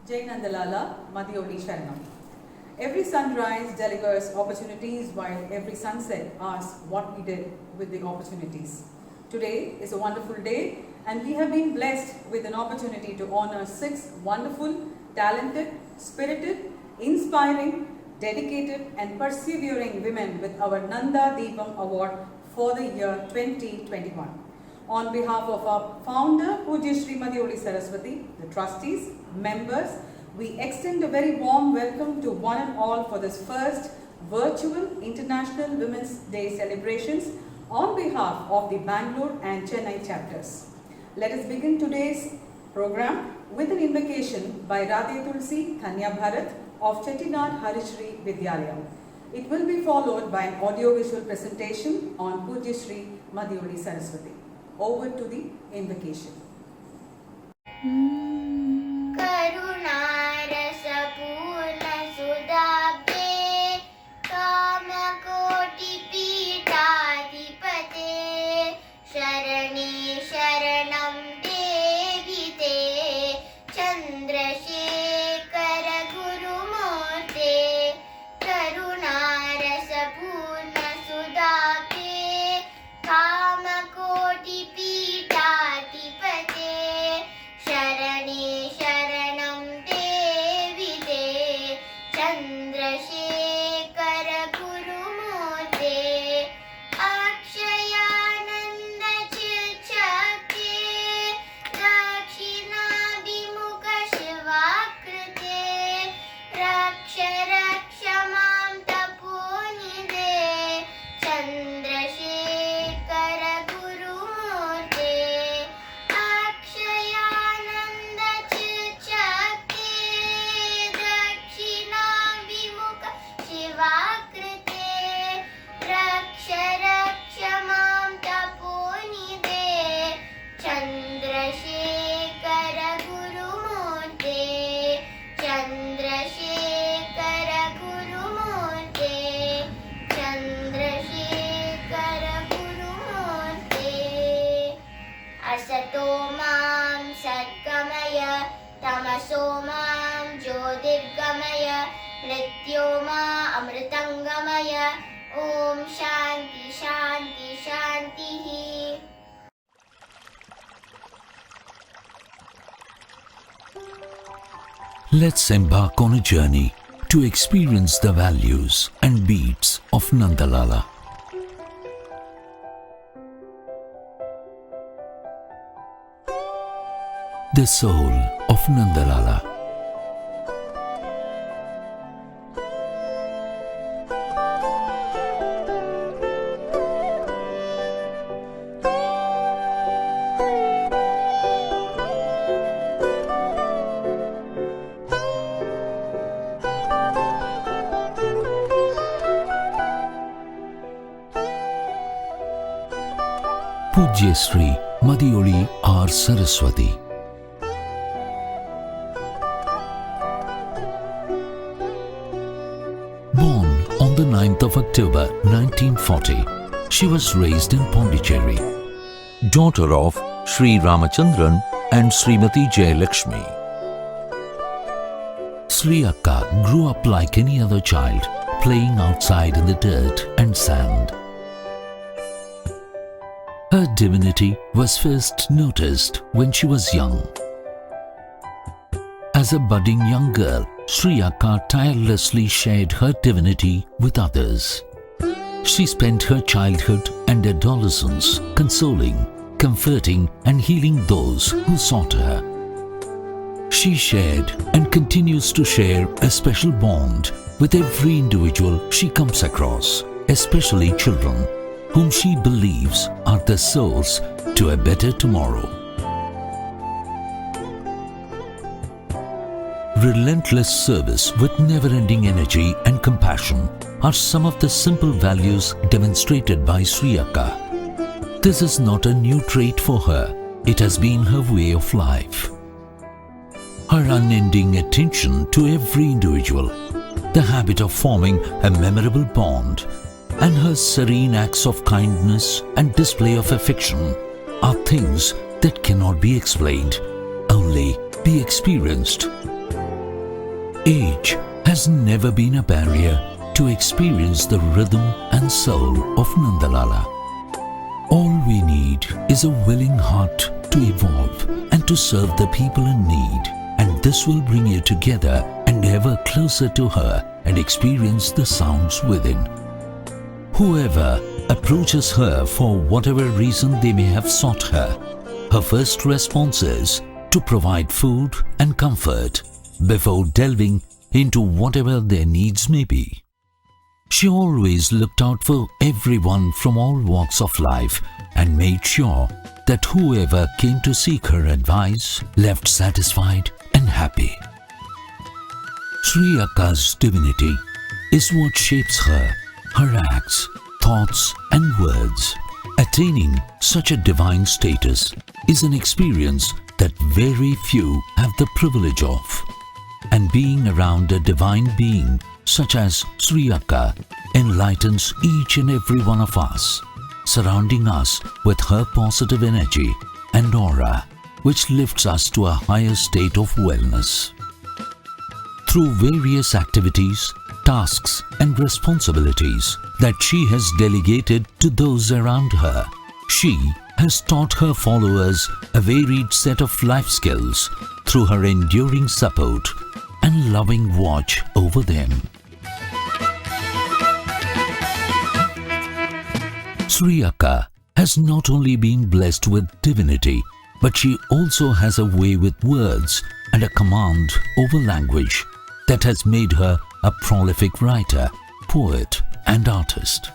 Jai Nandalala, Madhyoli Sharanam. Every sunrise delivers opportunities, while every sunset asks what we did with the opportunities. Today is a wonderful day, and we have been blessed with an opportunity to honor 6 wonderful, talented, spirited, inspiring, dedicated and persevering women with our Nanda Deepam Award for the year 2021. On behalf of our founder, Pujya Shri Madhyoli Saraswati, the trustees, members, we extend a very warm welcome to one and all for this first virtual International Women's Day celebrations on behalf of the Bangalore and Chennai chapters. Let us begin today's program with an invocation by Radhe Tulsi Kanya Bharat of Chettinad Harishri Vidyalaya. It will be followed by an audio-visual presentation on Pujya Shri Madhyoli Saraswati. Over to the invocation. Om Shanti Shanti Shanti. Let's embark on a journey to experience the values and beats of Nandalala. The soul of Nandalala. Pujya Shri Madhyoli R. Saraswati. Born on the 9th of October 1940, she was raised in Pondicherry. Daughter of Sri Ramachandran and Srimati Jayalakshmi. Sri Akka grew up like any other child, playing outside in the dirt and sand. Her divinity was first noticed when she was young. As a budding young girl, Sri Akka tirelessly shared her divinity with others. She spent her childhood and adolescence consoling, comforting and healing those who sought her. She shared and continues to share a special bond with every individual she comes across, especially children, whom she believes are the souls to a better tomorrow. Relentless service with never-ending energy and compassion are some of the simple values demonstrated by Sri Akka. This is not a new trait for her, it has been her way of life. Her unending attention to every individual, the habit of forming a memorable bond, and her serene acts of kindness and display of affection are things that cannot be explained, only be experienced. Age has never been a barrier to experience the rhythm and soul of Nandalala. All we need is a willing heart to evolve and to serve the people in need, and this will bring you together and ever closer to her and experience the sounds within. Whoever approaches her for whatever reason they may have sought her, her first response is to provide food and comfort before delving into whatever their needs may be. She always looked out for everyone from all walks of life and made sure that whoever came to seek her advice left satisfied and happy. Sri Akka's divinity is what shapes her, her acts, thoughts and words. Attaining such a divine status is an experience that very few have the privilege of. And being around a divine being such as Sri Akka enlightens each and every one of us, surrounding us with her positive energy and aura, which lifts us to a higher state of wellness. Through various activities, tasks and responsibilities that she has delegated to those around her, she has taught her followers a varied set of life skills through her enduring support and loving watch over them. Sri Akka has not only been blessed with divinity, but she also has a way with words and a command over language that has made her a prolific writer, poet and artist.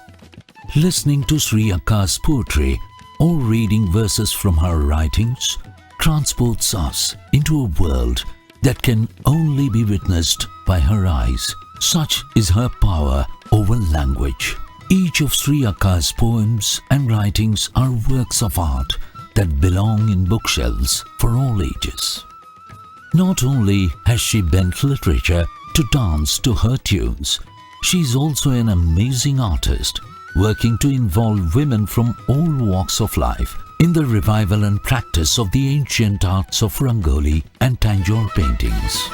Listening to Sri Akka's poetry or reading verses from her writings transports us into a world that can only be witnessed by her eyes. Such is her power over language. Each of Sri Akka's poems and writings are works of art that belong in bookshelves for all ages. Not only has she bent literature to dance to her tunes, she is also an amazing artist, working to involve women from all walks of life in the revival and practice of the ancient arts of Rangoli and Tanjore paintings.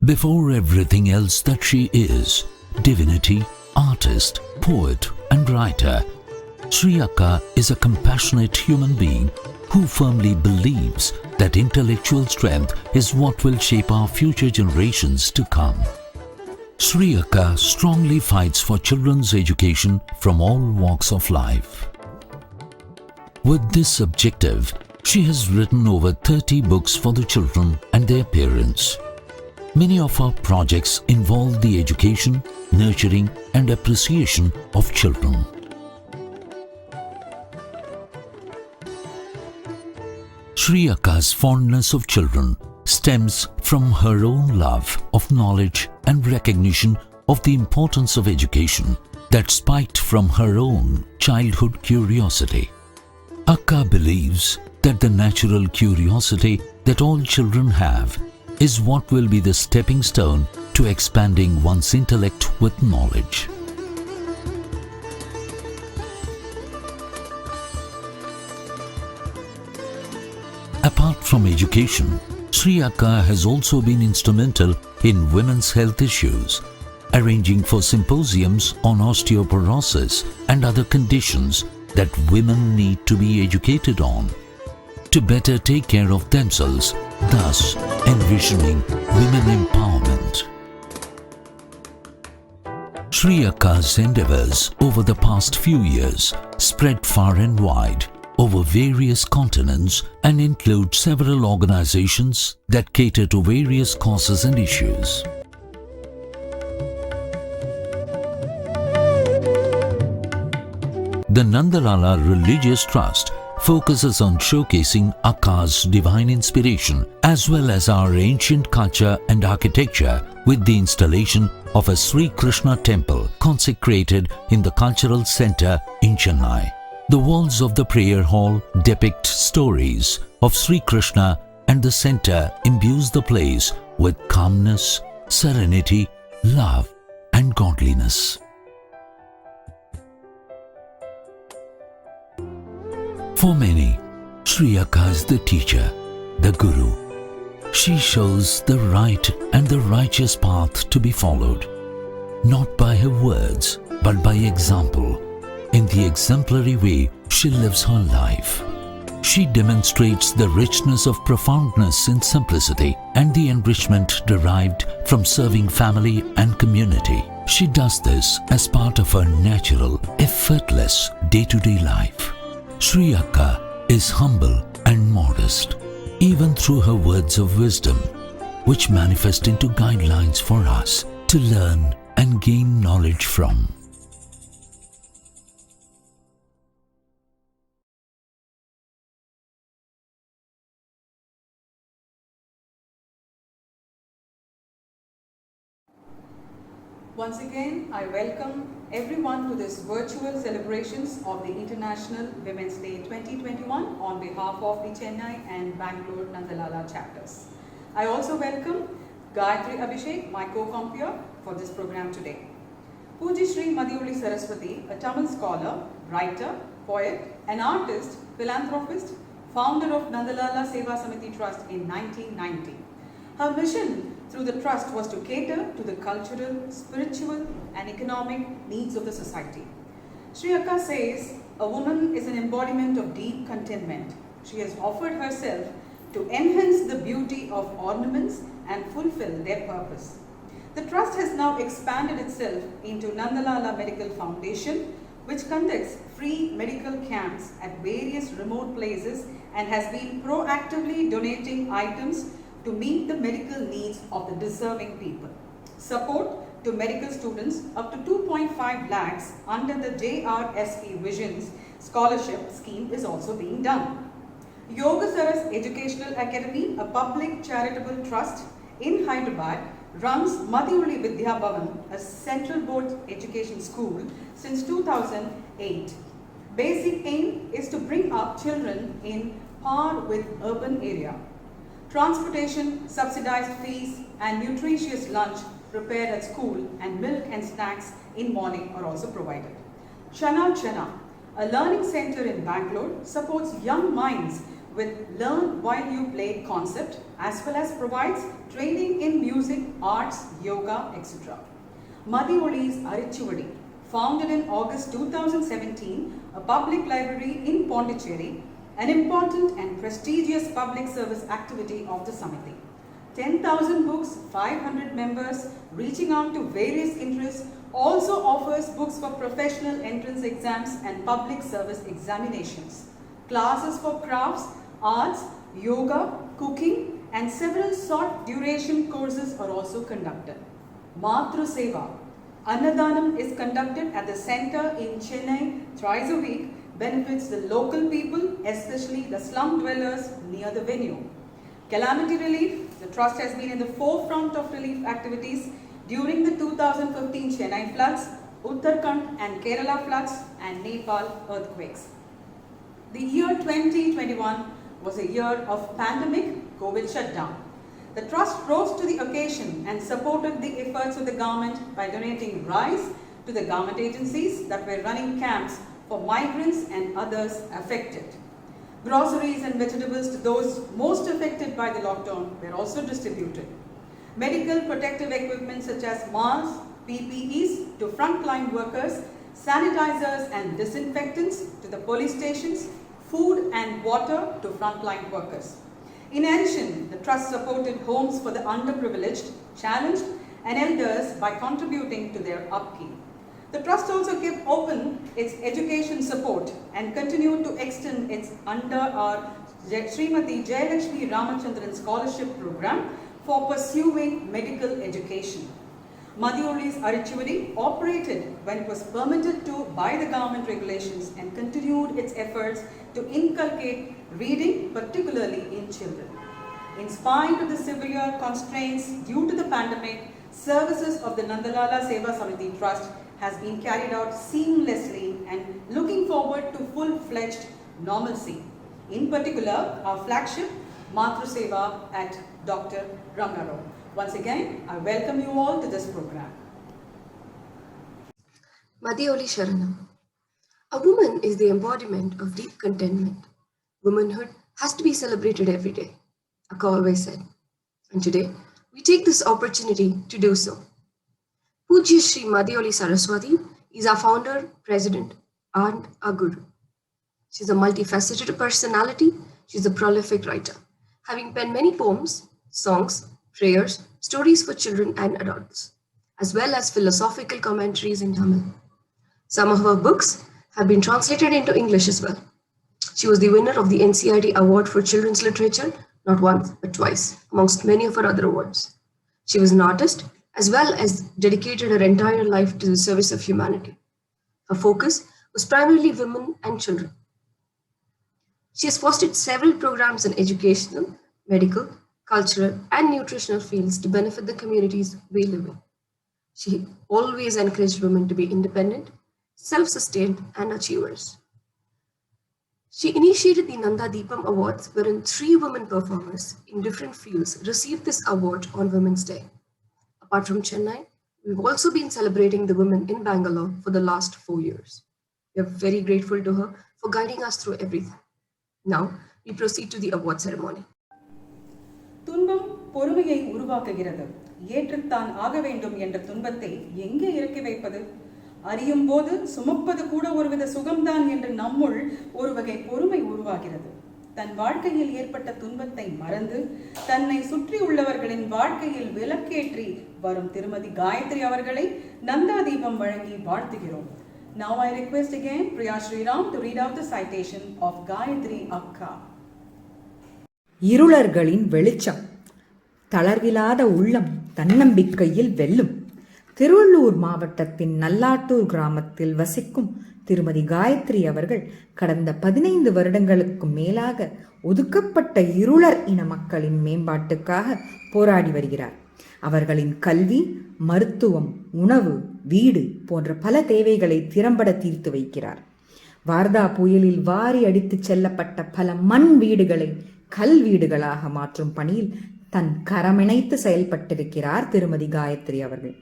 Before everything else that she is, divinity, artist, poet and writer, Sri Akka is a compassionate human being who firmly believes that intellectual strength is what will shape our future generations to come. Sri Akka strongly fights for children's education from all walks of life. With this objective, she has written over 30 books for the children and their parents. Many of her projects involve the education, nurturing and appreciation of children. Sri Akka's fondness of children stems from her own love of knowledge and recognition of the importance of education that spiked from her own childhood curiosity. Akka believes that the natural curiosity that all children have is what will be the stepping stone to expanding one's intellect with knowledge. Apart from education, Sri Akka has also been instrumental in women's health issues, arranging for symposiums on osteoporosis and other conditions that women need to be educated on to better take care of themselves, thus envisioning women empowerment. Sri Akka's endeavors over the past few years spread far and wide over various continents and include several organizations that cater to various causes and issues. The Nandalala Religious Trust focuses on showcasing Akka's divine inspiration as well as our ancient culture and architecture with the installation of a Sri Krishna temple consecrated in the Cultural Center in Chennai. The walls of the prayer hall depict stories of Sri Krishna and the center imbues the place with calmness, serenity, love and godliness. For many, Sri Akka is the teacher, the guru. She shows the right and the righteous path to be followed, not by her words, but by example. In the exemplary way she lives her life, she demonstrates the richness of profoundness in simplicity and the enrichment derived from serving family and community. She does this as part of her natural, effortless day-to-day life. Sri Akka is humble and modest, even through her words of wisdom, which manifest into guidelines for us to learn and gain knowledge from. Once again, I welcome everyone to this virtual celebrations of the International Women's Day 2021 on behalf of the Chennai and Bangalore Nandalala chapters. I also welcome Gayatri Abhishek, my co-compere for this program today. Pujya Sri Madhuri Saraswati, a Tamil scholar, writer, poet, an artist, philanthropist, founder of Nandalala Seva Samiti Trust in 1990. Her mission through the trust was to cater to the cultural, spiritual and economic needs of the society. Sri Akka says, a woman is an embodiment of deep contentment. She has offered herself to enhance the beauty of ornaments and fulfill their purpose. The trust has now expanded itself into Nandalala Medical Foundation, which conducts free medical camps at various remote places and has been proactively donating items to meet the medical needs of the deserving people. Support to medical students up to 2.5 lakhs under the JRSP Visions scholarship scheme is also being done. Yoga Saras Educational Academy, a public charitable trust in Hyderabad, runs Madhuri Vidya Bhavan, a central board education school, since 2008. Basic aim is to bring up children in par with urban area. Transportation, subsidized fees and nutritious lunch prepared at school and milk and snacks in morning are also provided. Chana Chana, a learning center in Bangalore, supports young minds with Learn While You Play concept as well as provides training in music, arts, yoga, etc. Madhuri's Arichuvadi, founded in August 2017, a public library in Pondicherry, an important and prestigious public service activity of the Samiti. 10,000 books, 500 members, reaching out to various interests, also offers books for professional entrance exams and public service examinations. Classes for crafts, arts, yoga, cooking and several short duration courses are also conducted. Matru Seva, Annadanam is conducted at the center in Chennai thrice a week, benefits the local people, especially the slum dwellers near the venue. Calamity relief, the trust has been in the forefront of relief activities during the 2015 Chennai floods, Uttarakhand and Kerala floods and Nepal earthquakes. The year 2021 was a year of pandemic COVID shutdown. The trust rose to the occasion and supported the efforts of the government by donating rice to the government agencies that were running camps for migrants and others affected. Groceries and vegetables to those most affected by the lockdown were also distributed. Medical protective equipment such as masks, PPEs to frontline workers, sanitizers and disinfectants to the police stations, food and water to frontline workers. In addition, the trust supported homes for the underprivileged, challenged and elders by contributing to their upkeep. The trust also kept open its education support and continued to extend its under our Srimati Jayalakshmi Ramachandran Scholarship Program for pursuing medical education. Madhyoli's Arichuvadi operated when it was permitted to by the government regulations and continued its efforts to inculcate reading, particularly in children. In spite of the severe constraints due to the pandemic, services of the Nandalala Seva Samiti Trust has been carried out seamlessly and looking forward to full-fledged normalcy. In particular, our flagship Matru Seva at Dr. Rangarao. Once again, I welcome you all to this program. Madhyoli Sharanam. A woman is the embodiment of deep contentment. Womanhood has to be celebrated every day, Akka always said. And today, we take this opportunity to do so. Pujya Shri Madhyoli Saraswati is our founder, president, and our guru. She's a multifaceted personality. She's a prolific writer, having penned many poems, songs, prayers, stories for children and adults, as well as philosophical commentaries in Tamil. Some of her books have been translated into English as well. She was the winner of the NCERT Award for Children's Literature, not once, but twice, amongst many of her other awards. She was an artist, as well as dedicated her entire life to the service of humanity. Her focus was primarily women and children. She has fostered several programs in educational, medical, cultural, and nutritional fields to benefit the communities we live in. She always encouraged women to be independent, self-sustained, and achievers. She initiated the Nanda Deepam Awards, wherein 3 women performers in different fields received this award on Women's Day. Apart from Chennai, we've also been celebrating the women in Bangalore for the last 4 years. We are very grateful to her for guiding us through everything. Now, we proceed to the award ceremony. துன்பம் பொறுமையை உருவாக்குகிறது. ஏற்றுத்தான் ஆக வேண்டும் என்ற துன்பத்தை எங்கே இறக்கி வைப்பது? அறியும் போது சுமப்பது கூட ஒருவித சுகம்தான் என்று நம்முள் ஒரு வகை பொறுமை உருவாகிறது. தன் வாழ்க்கையில் ஏற்பட்ட துன்பத்தை மறந்து தன்னை சுற்றி உள்ளவர்களின் வாழ்க்கையில் விளக்கேற்றி வரும் திருமதி காயத்ரி அவர்களை நந்தா தீபம் வழங்கி வாழ்த்துகிறோம். Now I request again Priya Sriram to read out the citation of Gayatri Akka. இருளர்களின் வெளிச்சம், தளர்விலாத உள்ளம் தன்னம்பிக்கையில் வெல்லும். திருவள்ளூர் மாவட்டத்தின் நல்லாட்டூர் கிராமத்தில் வசிக்கும் திருமதி காயத்ரி அவர்கள் கடந்த 15 வருடங்களுக்கும் மேலாக ஒதுக்கப்பட்ட இருளர் இன மக்களின் மேம்பாட்டுக்காக போராடி வருகிறார். அவர்களின் கல்வி, மருத்துவம், உணவு, வீடு போன்ற பல தேவைகளை திறம்பட தீர்த்து வைக்கிறார். வார்தா புயலில் வாரி அடித்துச் செல்லப்பட்ட பல மண் வீடுகளை கல் வீடுகளாக மாற்றும் பணியில் தன் கரமிணைத்து செயல்பட்டிருக்கிறார் திருமதி காயத்ரி அவர்கள்.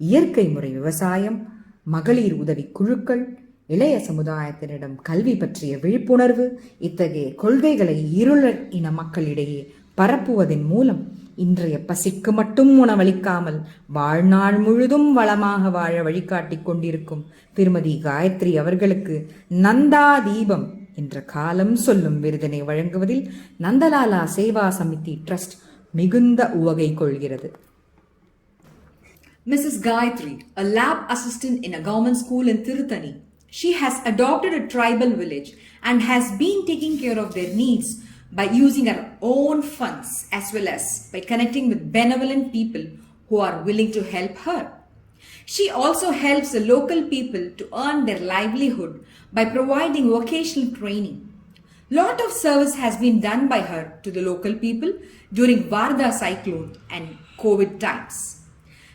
இயற்கை முறை விவசாயம், மகளிர் உதவி குழுக்கள், இளைய சமுதாயத்தினிடம் கல்வி பற்றிய விழிப்புணர்வு இத்தகைய கொள்கைகளை இருளர் இன மக்களிடையே பரப்புவதன் மூலம் இன்றைய பசிக்கு மட்டும் உணவளிக்காமல் வாழ்நாள் முழுதும் வளமாக வாழ வழிகாட்டிக் கொண்டிருக்கும் திருமதி காயத்ரி அவர்களுக்கு நந்தா தீபம் என்ற காலம் சொல்லும் விருதினை வழங்குவதில் நந்தலாலா சேவா சமிதி ட்ரஸ்ட் மிகுந்த உவகை கொள்கிறது. Mrs. Gayatri, a lab assistant in a government school in Tirutani. She has adopted a tribal village and has been taking care of their needs by using her own funds as well as by connecting with benevolent people who are willing to help her. She also helps the local people to earn their livelihood by providing vocational training. Lot of service has been done by her to the local people during Varda cyclone and COVID times.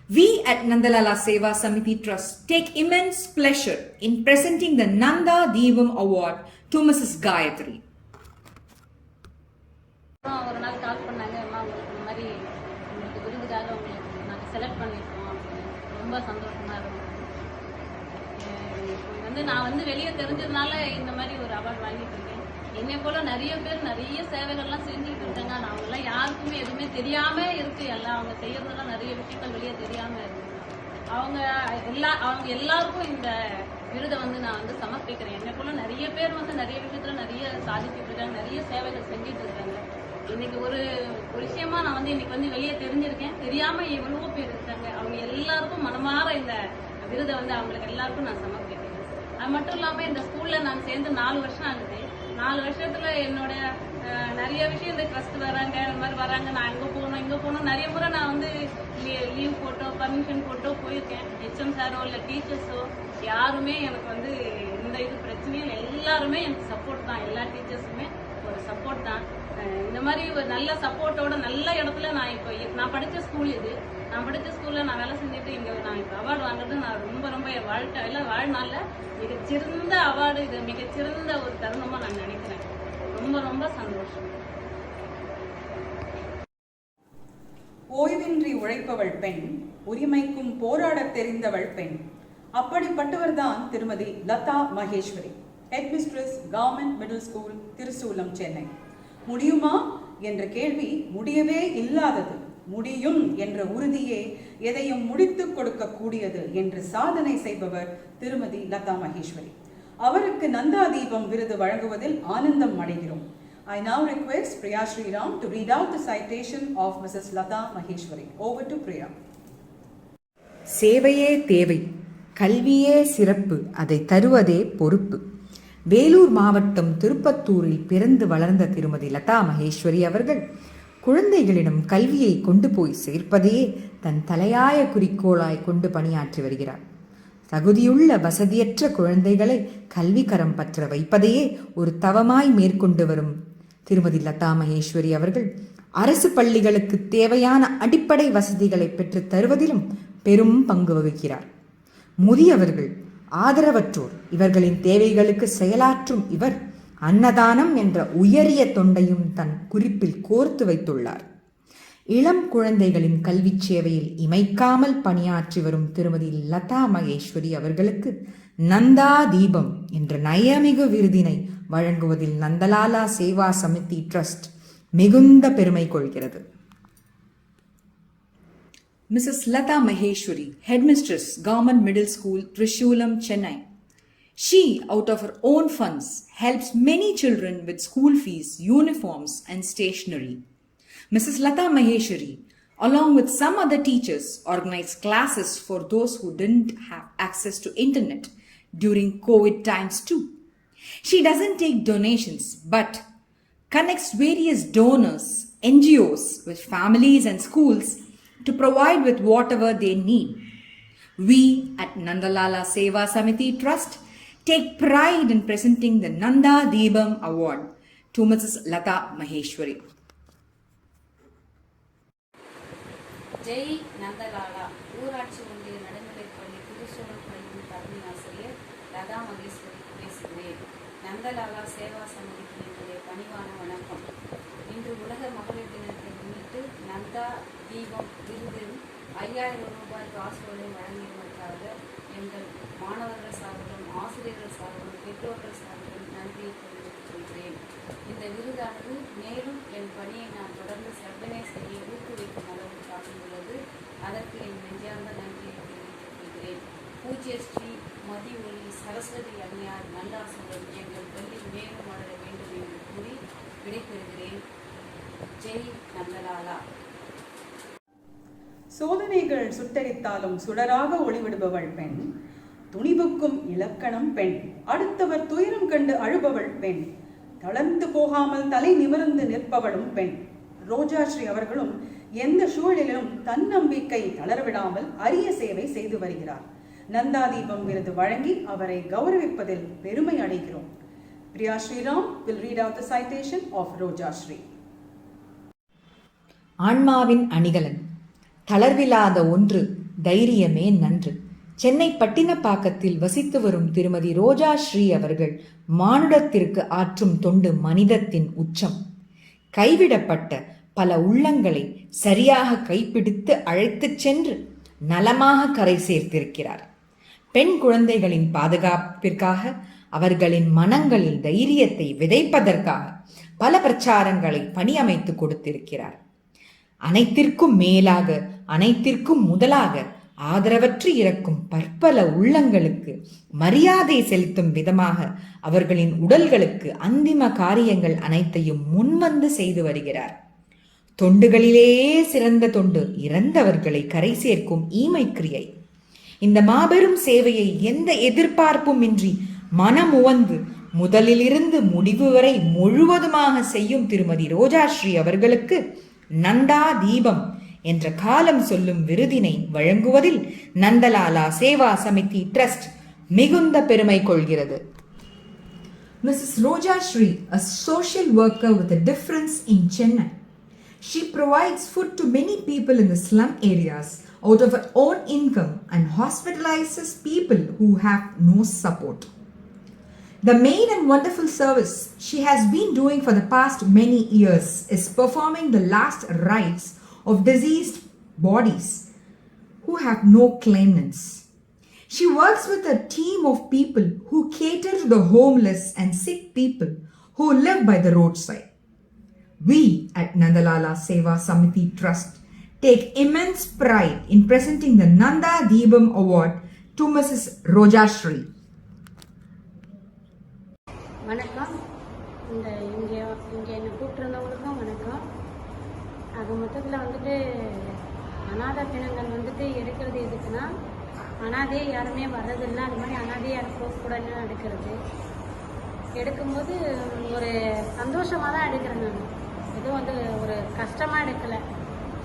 We at Nandalala Seva Samiti Trust take immense pleasure in presenting the Nanda Deevam Award to Mrs. Gayatri. ஒரு நாள் கால் பண்ணாங்க, அம்மா உங்களுக்கு இந்த மாதிரி உங்களுக்கு விருதுக்காக உங்களுக்கு நாங்கள் செலக்ட் பண்ணியிருக்கோம் அப்படின்னு. ரொம்ப சந்தோஷமா இருந்தது. நான் வெளியே தெரிஞ்சதுனால இந்த மாதிரி ஒரு அவார்டு வாங்கிட்டு இருக்கேன். என்னை போல நிறைய பேர் நிறைய சேவைகள்லாம் செஞ்சுட்டு இருக்காங்க. நான் அவங்களாம் யாருக்குமே எதுவுமே தெரியாம இருக்கு. எல்லாம் அவங்க செய்யறதெல்லாம் நிறைய விஷயங்கள் வெளியே தெரியாம இருக்கு. அவங்க எல்லாருக்கும் இந்த விருதை நான் சமர்ப்பிக்கிறேன். என்னை போல நிறைய பேர் நிறைய விஷயத்துல நிறைய சாதிச்சுட்டு இருக்காங்க, நிறைய சேவைகள் செஞ்சுட்டு இருக்காங்க. இன்னைக்கு ஒரு விஷயமா நான் இன்னைக்கு வெளியே தெரிஞ்சிருக்கேன். தெரியாம எவ்வளவோ பேர் இருக்காங்க. அவங்க எல்லாருக்கும் மனமாற இந்த விருதை அவங்களுக்கு எல்லாருக்கும் நான் சமர்ப்பிக்கிறேன். அது மட்டும் இல்லாம இந்த ஸ்கூல்ல நான் சேர்ந்து 4 வருஷம் ஆகுது. 4 வருஷத்துல என்னோட நிறைய விஷயம் இந்த ட்ரஸ்ட் வராங்க, இந்த மாதிரி வராங்க, நான் இங்கே போகணும் நிறைய முறை நான் வந்து லீவ் போட்டோ பர்மிஷன் போட்டோ போயிருக்கேன். ஹெச்எம் சாரோ இல்லை டீச்சர்ஸோ யாருமே எனக்கு வந்து இந்த இது பிரச்சனையும் எல்லாருமே எனக்கு சப்போர்ட் தான். எல்லா டீச்சர்ஸுமே ஒரு சப்போர்ட் தான். இந்த மாதிரி ஒரு நல்ல சப்போர்ட்டோட நல்ல இடத்துல நான் இப்போ நான் படித்த ஸ்கூல் இது. நான் படித்த ஸ்கூலில் நான் வேலை செஞ்சுட்டு இங்கே நான் இப்போ அவார்டு வாங்குறது நான் ரொம்ப என் வாழ்நாளில் மிகச்சிறந்த அவார்டு, இது மிகச்சிறந்த ஒரு தருணமாக நான் நினைக்கிறேன். ரொம்ப சந்தோஷம். ஓய்வின்றி உழைப்பவள் பெண், உரிமைக்கும் போராட தெரிந்தவள் பெண். அப்படிப்பட்டவர்தான் திருமதி Latha Maheswari, head mistress government middle school, Thirusulam, Chennai. முடியுமா என்ற கேள்வி முடியவே இல்லாதது. முடியும் என்ற உறுதியே எதையும் முடித்துக் கொடுக்கக்கூடியது என்று சாதனை செய்பவர் திருமதி லதா மகேஸ்வரி. அவருக்கு நந்தா தீபம் விருது வழங்குவதில் ஆனந்தம் அடைகிறோம். I now request Priya Sriram to read out the citation of Mrs. Lata Maheshwari. Over to Priya. சேவையே தேவை, கல்வியே சிறப்பு, அதை தருவதே பொறுப்பு. வேலூர் மாவட்டம் திருப்பத்தூரில் பிறந்து வளர்ந்த திருமதி லதா மகேஸ்வரி அவர்கள் குழந்தைகளிடம் கல்வியை கொண்டு போய் சேர்ப்பதையே தன் தலையாய குறிக்கோளாய் கொண்டு பணியாற்றி வருகிறார். தகுதியுள்ள வசதியற்ற குழந்தைகளை கல்வி கரம் பற்ற வைப்பதையே ஒரு தவமாய் மேற்கொண்டு வரும் திருமதி லதா மகேஸ்வரி அவர்கள் அரசு பள்ளிகளுக்கு தேவையான அடிப்படை வசதிகளை பெற்று தருவதிலும் பெரும் பங்கு வகிக்கிறார். முதியவர்கள், ஆதரவற்றோர் இவர்களின் தேவைகளுக்கு செயலாற்றும் இவர் அன்னதானம் என்ற உயரிய தொண்டையும் தன் குறிப்பில் கோர்த்து வைத்துள்ளார். இளம் குழந்தைகளின் கல்வி சேவையில் இமைக்காமல் பணியாற்றி வரும் திருமதி லதா மகேஸ்வரி அவர்களுக்கு நந்தா தீபம் என்ற நயமிகு விருதினை வழங்குவதில் நந்தலாலா சேவா சமிதி ட்ரஸ்ட் மிகுந்த பெருமை கொள்கிறது. Mrs. Lata Maheshwari, Headmistress, Government Middle School, Trishulam, Chennai. She, out of her own funds, helps many children with school fees, uniforms and stationery. Mrs. Lata Maheshwari, along with some other teachers, organized classes for those who didn't have access to internet during COVID times too. She doesn't take donations, but connects various donors, NGOs with families and schools to provide with whatever they need. We at Nandalala Seva Samiti Trust take pride in presenting the Nanda Deebam Award to Mrs. Lata Maheshwari. Jai Nandalala. ஊராட்சி ஒன்றிய நடுநிலைப்பள்ளி திருச்சூழல் பள்ளியின் தலைமை ஆசிரியர் லதா மகேஸ்வரி பேசுகிறேன். நந்தலாலா சேவா சமிதிக்கு என்னுடைய பணிவான வணக்கம். இன்று உலக மகளிர் தினத்தை முன்னிட்டு நந்தா தீபம் விருதில் 5000 ரூபாய் காசோலை வழங்கியதற்காக எங்கள் மாணவர்கள் சார்பிலும் ஆசிரியர்கள் சார்பிலும் பெற்றோர்கள் சார்பிலும் நன்றியை தெரிவித்துக் கொள்கிறேன். இந்த விருதானது மேலும் என் பணியை நான் தொடர்ந்து செவ்வனே செய்ய ஊக்குவிக்கும் அளவு காட்டியுள்ளது. அதற்கு என் நெஞ்சார்ந்த நன்றியை தெரிவித்துக் கொள்கிறேன். பூஜ்ய ஸ்ரீ மதி ஒளி சரஸ்வதி அம்மையார் நல்லாசுடன் எங்கள் பள்ளி மேலும் வளர வேண்டும் என்று கூறி விடைபெறுகிறேன். ஜெய் நந்தலாலா. சோதனைகள் சுட்டரித்தாலும் சுடராக ஒளிவிடுபவள் பெண், துணிவுக்கும் இலக்கணம் பெண், அடுத்தவர் துயரம் கண்டு அழுபவள் பெண், தளர்ந்து போகாமல் தலை நிமிர்ந்து நிற்பவளும் பெண். ரோஜாஸ்ரீ அவர்களும் எந்த சூழலிலும் தன்னம்பிக்கை தளரவிடாமல் அரிய சேவை செய்து வருகிறார். நந்தா தீபம் விருது வழங்கி அவரை கௌரவிப்பதில் பெருமை அடைகிறோம். Priya Sriram will read out the citation of Rojashree. ஆன்மாவின் அணிகலன், தளர்வில்லாத ஒன்று, தைரியமே நன்று. சென்னை பட்டினப்பாக்கத்தில் வசித்து வரும் திருமதி ரோஜாஸ்ரீ அவர்கள் மானுடத்திற்கு ஆற்றும் தொண்டு மனிதத்தின் உச்சம். கைவிடப்பட்ட பல உள்ளங்களை சரியாக கைப்பிடித்து அழைத்துச் சென்று நலமாக கரை சேர்த்திருக்கிறார். பெண் குழந்தைகளின் பாதுகாப்பிற்காக, அவர்களின் மனங்களில் தைரியத்தை விதைப்பதற்காக பல பிரச்சாரங்களை பணியமைத்து கொடுத்திருக்கிறார். அனைத்திற்கும் மேலாக, அனைத்திற்கும் முதலாக ஆதரவற்று இறக்கும் பற்பல உள்ளங்களுக்கு மரியாதை செலுத்தும் விதமாக அவர்களின் உடல்களுக்கு அந்திம காரியங்கள் அனைத்தையும் முன்வந்து செய்து வருகிறார். தொண்டுகளிலேயே சிறந்த தொண்டு இறந்தவர்களை கரை சேர்க்கும் ஈமைக்கிரியை. இந்த மாபெரும் சேவையை எந்த எதிர்பார்ப்பும் இன்றி மனமுவந்து முதலிலிருந்து முடிவு வரை முழுவதுமாக செய்யும் திருமதி ரோஜாஸ்ரீ அவர்களுக்கு நந்தா தீபம் என்ற காலம் சொல்லும் விருதினை வழங்குவதில் நந்தலாலா சேவா சமிதி ட்ரஸ்ட் மிகுந்த பெருமை கொள்கிறது. Mrs. Rojashree, a social worker with a difference in Chennai. She provides food to many people in the slum areas out of her own income and hospitalizes people who have no support. The main and wonderful service she has been doing for the past many years is performing the last rites of diseased bodies who have no claimants. She works with a team of people who cater to the homeless and sick people who live by the roadside. We at Nandalala Seva Samiti Trust take immense pride in presenting the Nanda Deebam Award to Mrs. Rojashree. வணக்கம். இங்கே என்னை கூப்பிட்டுருந்தவங்களுக்கும் வணக்கம். அது மொத்தத்தில் வந்துட்டு அநாத பிணங்கள் எடுக்கிறது எதுக்குன்னா, அனாதையே யாருமே வர்றதில்லை. அது மாதிரி அனாதையே யாரும் போகக்கூடாதுன்னு எடுக்கிறது. எடுக்கும்போது ஒரு சந்தோஷமாக தான் எடுக்கிறேன். நான் எதுவும் ஒரு கஷ்டமாக எடுக்கலை.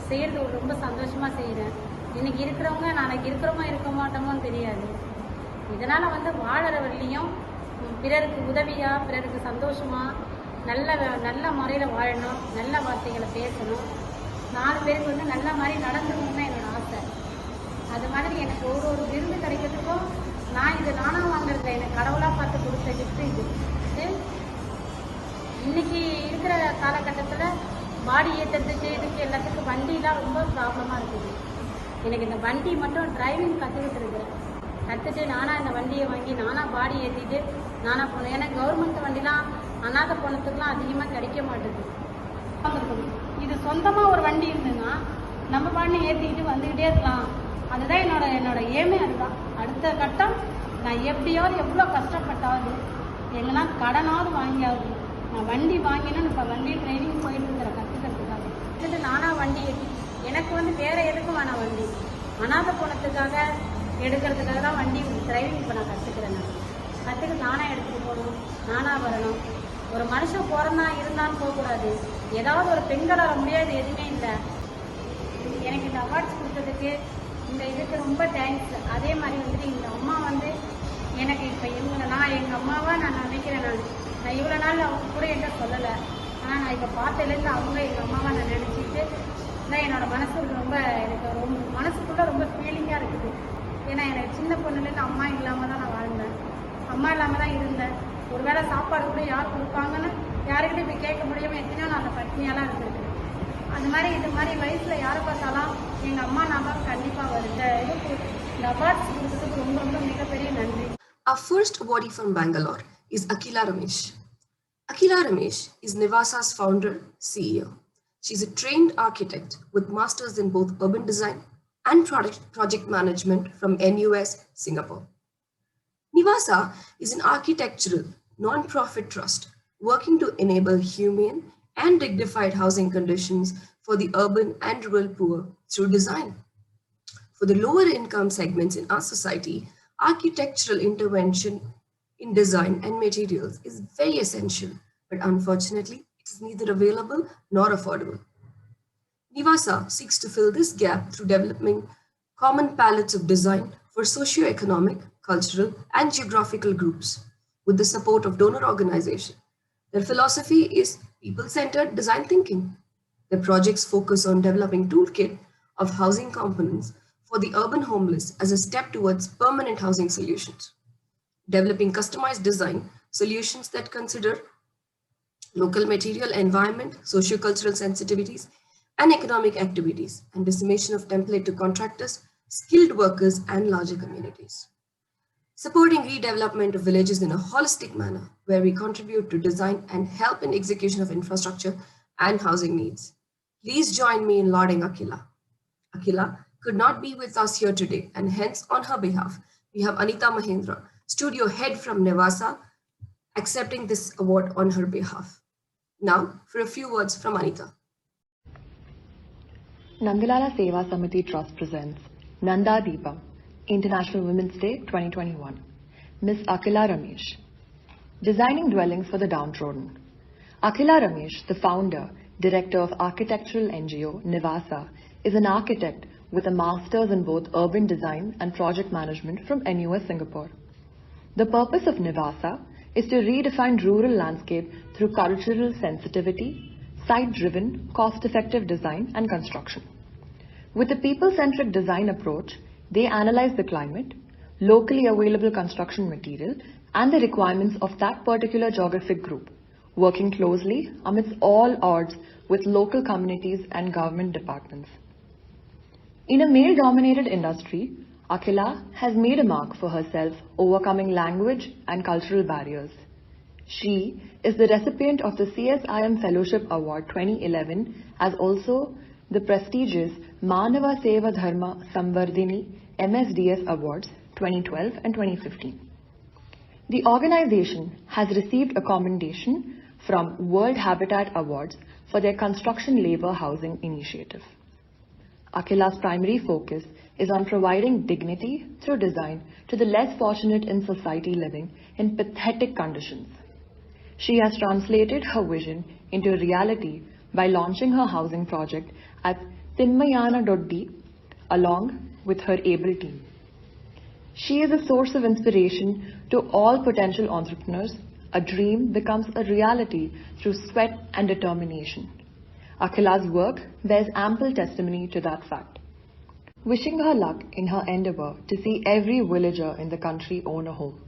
செய்கிறது ரொம்ப சந்தோஷமாக செய்கிறேன். இன்றைக்கி இருக்கிறவங்க நாளைக்கு இருக்கிறவங்க இருக்க மாட்டோமோன்னு தெரியாது. இதனால் வாழற வரலையும் பிறருக்கு உதவியாக, பிறருக்கு சந்தோஷமாக, நல்ல முறையில் வாழணும், நல்ல வார்த்தைகளை பேசணும், 4 பேருக்கு நல்ல மாதிரி நடந்துக்கணும்னு தான் என்னோடய ஆசை. அது மாதிரி எனக்கு ஒரு விருது கிடைக்கிறதுக்கும் நான் இது நானாக வாங்குறதில்ல, எனக்கு கடவுளாக பார்த்து கொடுத்த கிஃப்ட்டு இது. இன்றைக்கி இருக்கிற காலகட்டத்தில் பாடி ஏற்றுறதுக்கு இதுக்கு எல்லாத்துக்கும் வண்டிலாம் ரொம்ப ப்ராப்ளமாக இருக்குது. எனக்கு இந்த வண்டி மட்டும் டிரைவிங் கற்றுக்கிட்டு இருக்கிறேன். கற்றுட்டு நானாக இந்த வண்டியை வாங்கி நானாக பாடி ஏற்றிட்டு நானாக போனேன். ஏன்னா கவர்மெண்ட் வண்டிலாம் அநாத போனதுக்குலாம் அதிகமாக கிடைக்க மாட்டேங்குது. இது சொந்தமாக ஒரு வண்டி இருந்துன்னா நம்ம பாடி ஏற்றிக்கிட்டு வந்துக்கிட்டே இருக்கலாம். அதுதான் என்னோட ஏமே. அதுதான் அடுத்த கட்டம். நான் எப்படியாவது எவ்வளோ கஷ்டப்பட்டாவது எங்கெல்லாம் கடனாவது வாங்கியாவது நான் வண்டி வாங்கினேன்னு இப்போ வண்டி ட்ரைனிங் போயிட்டு இருக்கிற கற்றுக்கிறதுக்காக இது நானாக வண்டி ஏற்றி எனக்கு வேறு எதுக்கும் வேணாம். வண்டி அநாத போனதுக்காக எடுக்கிறதுக்காக தான் வண்டி டிரைவிங் இப்போ நான் கற்றுக்கிறேன். நான் கற்றுக்கு நானாக எடுத்துகிட்டு போகணும், நானாக வரணும். ஒரு மனுஷன் பிறந்தா இருந்தான்னு போகக்கூடாது. ஏதாவது ஒரு பெண்களால் முடியாது எதுவுமே இல்லை. எனக்கு இந்த அவார்ட்ஸ் கொடுத்ததுக்கு இந்த இதுக்கு ரொம்ப தேங்க்ஸ். அதே மாதிரி இந்த அம்மா எனக்கு இப்போ நான் எங்கள் அம்மாவாக நான் நினைக்கிறேன். நான் இவ்வளோ நாள் அவங்க கூட என்கிட்ட சொல்லலை. ஆனால் நான் இப்போ பார்த்ததுலேருந்து அவங்க எங்கள் அம்மாவாக நான் நினச்சிட்டு தான் என்னோடய மனசுக்கு எனக்கு மனசுக்குள்ளே ரொம்ப ஃபீலிங்காக இருக்குது. ஏன்னா எனக்கு சின்ன பொண்ணுலேருந்து அம்மா இல்லாமல் தான் நான் வாழ்ந்தேன், அம்மா இல்லாமல் தான் இருந்தேன். ஒரு வேளை சாப்பாடு கூட யார் கொடுப்பாங்கன்னு யாருக்கிட்ட போய் கேட்க முடியாமல் எத்தனையோ நான் அந்த பட்னியாலாம் இருந்திருக்கேன். அது மாதிரி இது மாதிரி வயசில் யாரை பார்த்தாலும் எங்கள் அம்மா ஞாபகம் கண்டிப்பாக வருது. இந்த அவார்ட்ஸ் கொடுத்ததுக்கு ரொம்ப மிகப்பெரிய நன்றி. Our first awardee from Bangalore is Akila Ramesh. Akila Ramesh is Nivasa's founder, CEO. She's a trained architect with masters in both urban design and project management from NUS, Singapore. Nivasa is an architectural non-profit trust working to enable humane and dignified housing conditions for the urban and rural poor through design. For the lower income segments in our society, architectural intervention in design and materials is very essential, but unfortunately, it is neither available nor affordable. Nivasa seeks to fill this gap through developing common palettes of design for socio-economic, cultural, and geographical groups with the support of donor organizations. Their philosophy is people-centered design thinking. Their projects focus on developing toolkit of housing components for the urban homeless as a step towards permanent housing solutions. Developing customized design solutions that consider local material, environment, socio-cultural sensitivities, and economic activities, and dissemination of template to contractors, skilled workers, and larger communities. Supporting redevelopment of villages in a holistic manner, where we contribute to design and help in execution of infrastructure and housing needs. Please join me in lauding Akila. Akila could not be with us here today, and hence on her behalf, we have Anita Mahendra, studio head from Nivasa, accepting this award on her behalf. Now, for a few words from Anita. Nandalala Seva Samiti Trust presents Nanda Deepam, International Women's Day 2021. Ms. Akila Ramesh. designing dwellings for the downtrodden. Akhila Ramesh, the founder, director of architectural NGO Nivasa, is an architect with a master's in both urban design and project management from NUS Singapore. The purpose of Nivasa is to redefine rural landscape through cultural sensitivity, site-driven, cost-effective design and construction. With a people-centric design approach, they analyze the climate, locally available construction material, and the requirements of that particular geographic group, working closely amidst all odds with local communities and government departments. In a male-dominated industry, Akhila has made a mark for herself overcoming language and cultural barriers. She is the recipient of the CSIM Fellowship Award 2011 as also the prestigious Manava Seva Dharma Samvardhini MSDS Awards 2012 and 2015. The organization has received a commendation from World Habitat Awards for their construction labor housing initiative. Akhila's primary focus is on providing dignity through design to the less fortunate in society living in pathetic conditions. She has translated her vision into reality by launching her housing project at Tinmayana.d along with her able team. She is a source of inspiration to all potential entrepreneurs. A dream becomes a reality through sweat and determination. Akhila's work bears ample testimony to that fact. Wishing her luck in her endeavour to see every villager in the country own a home.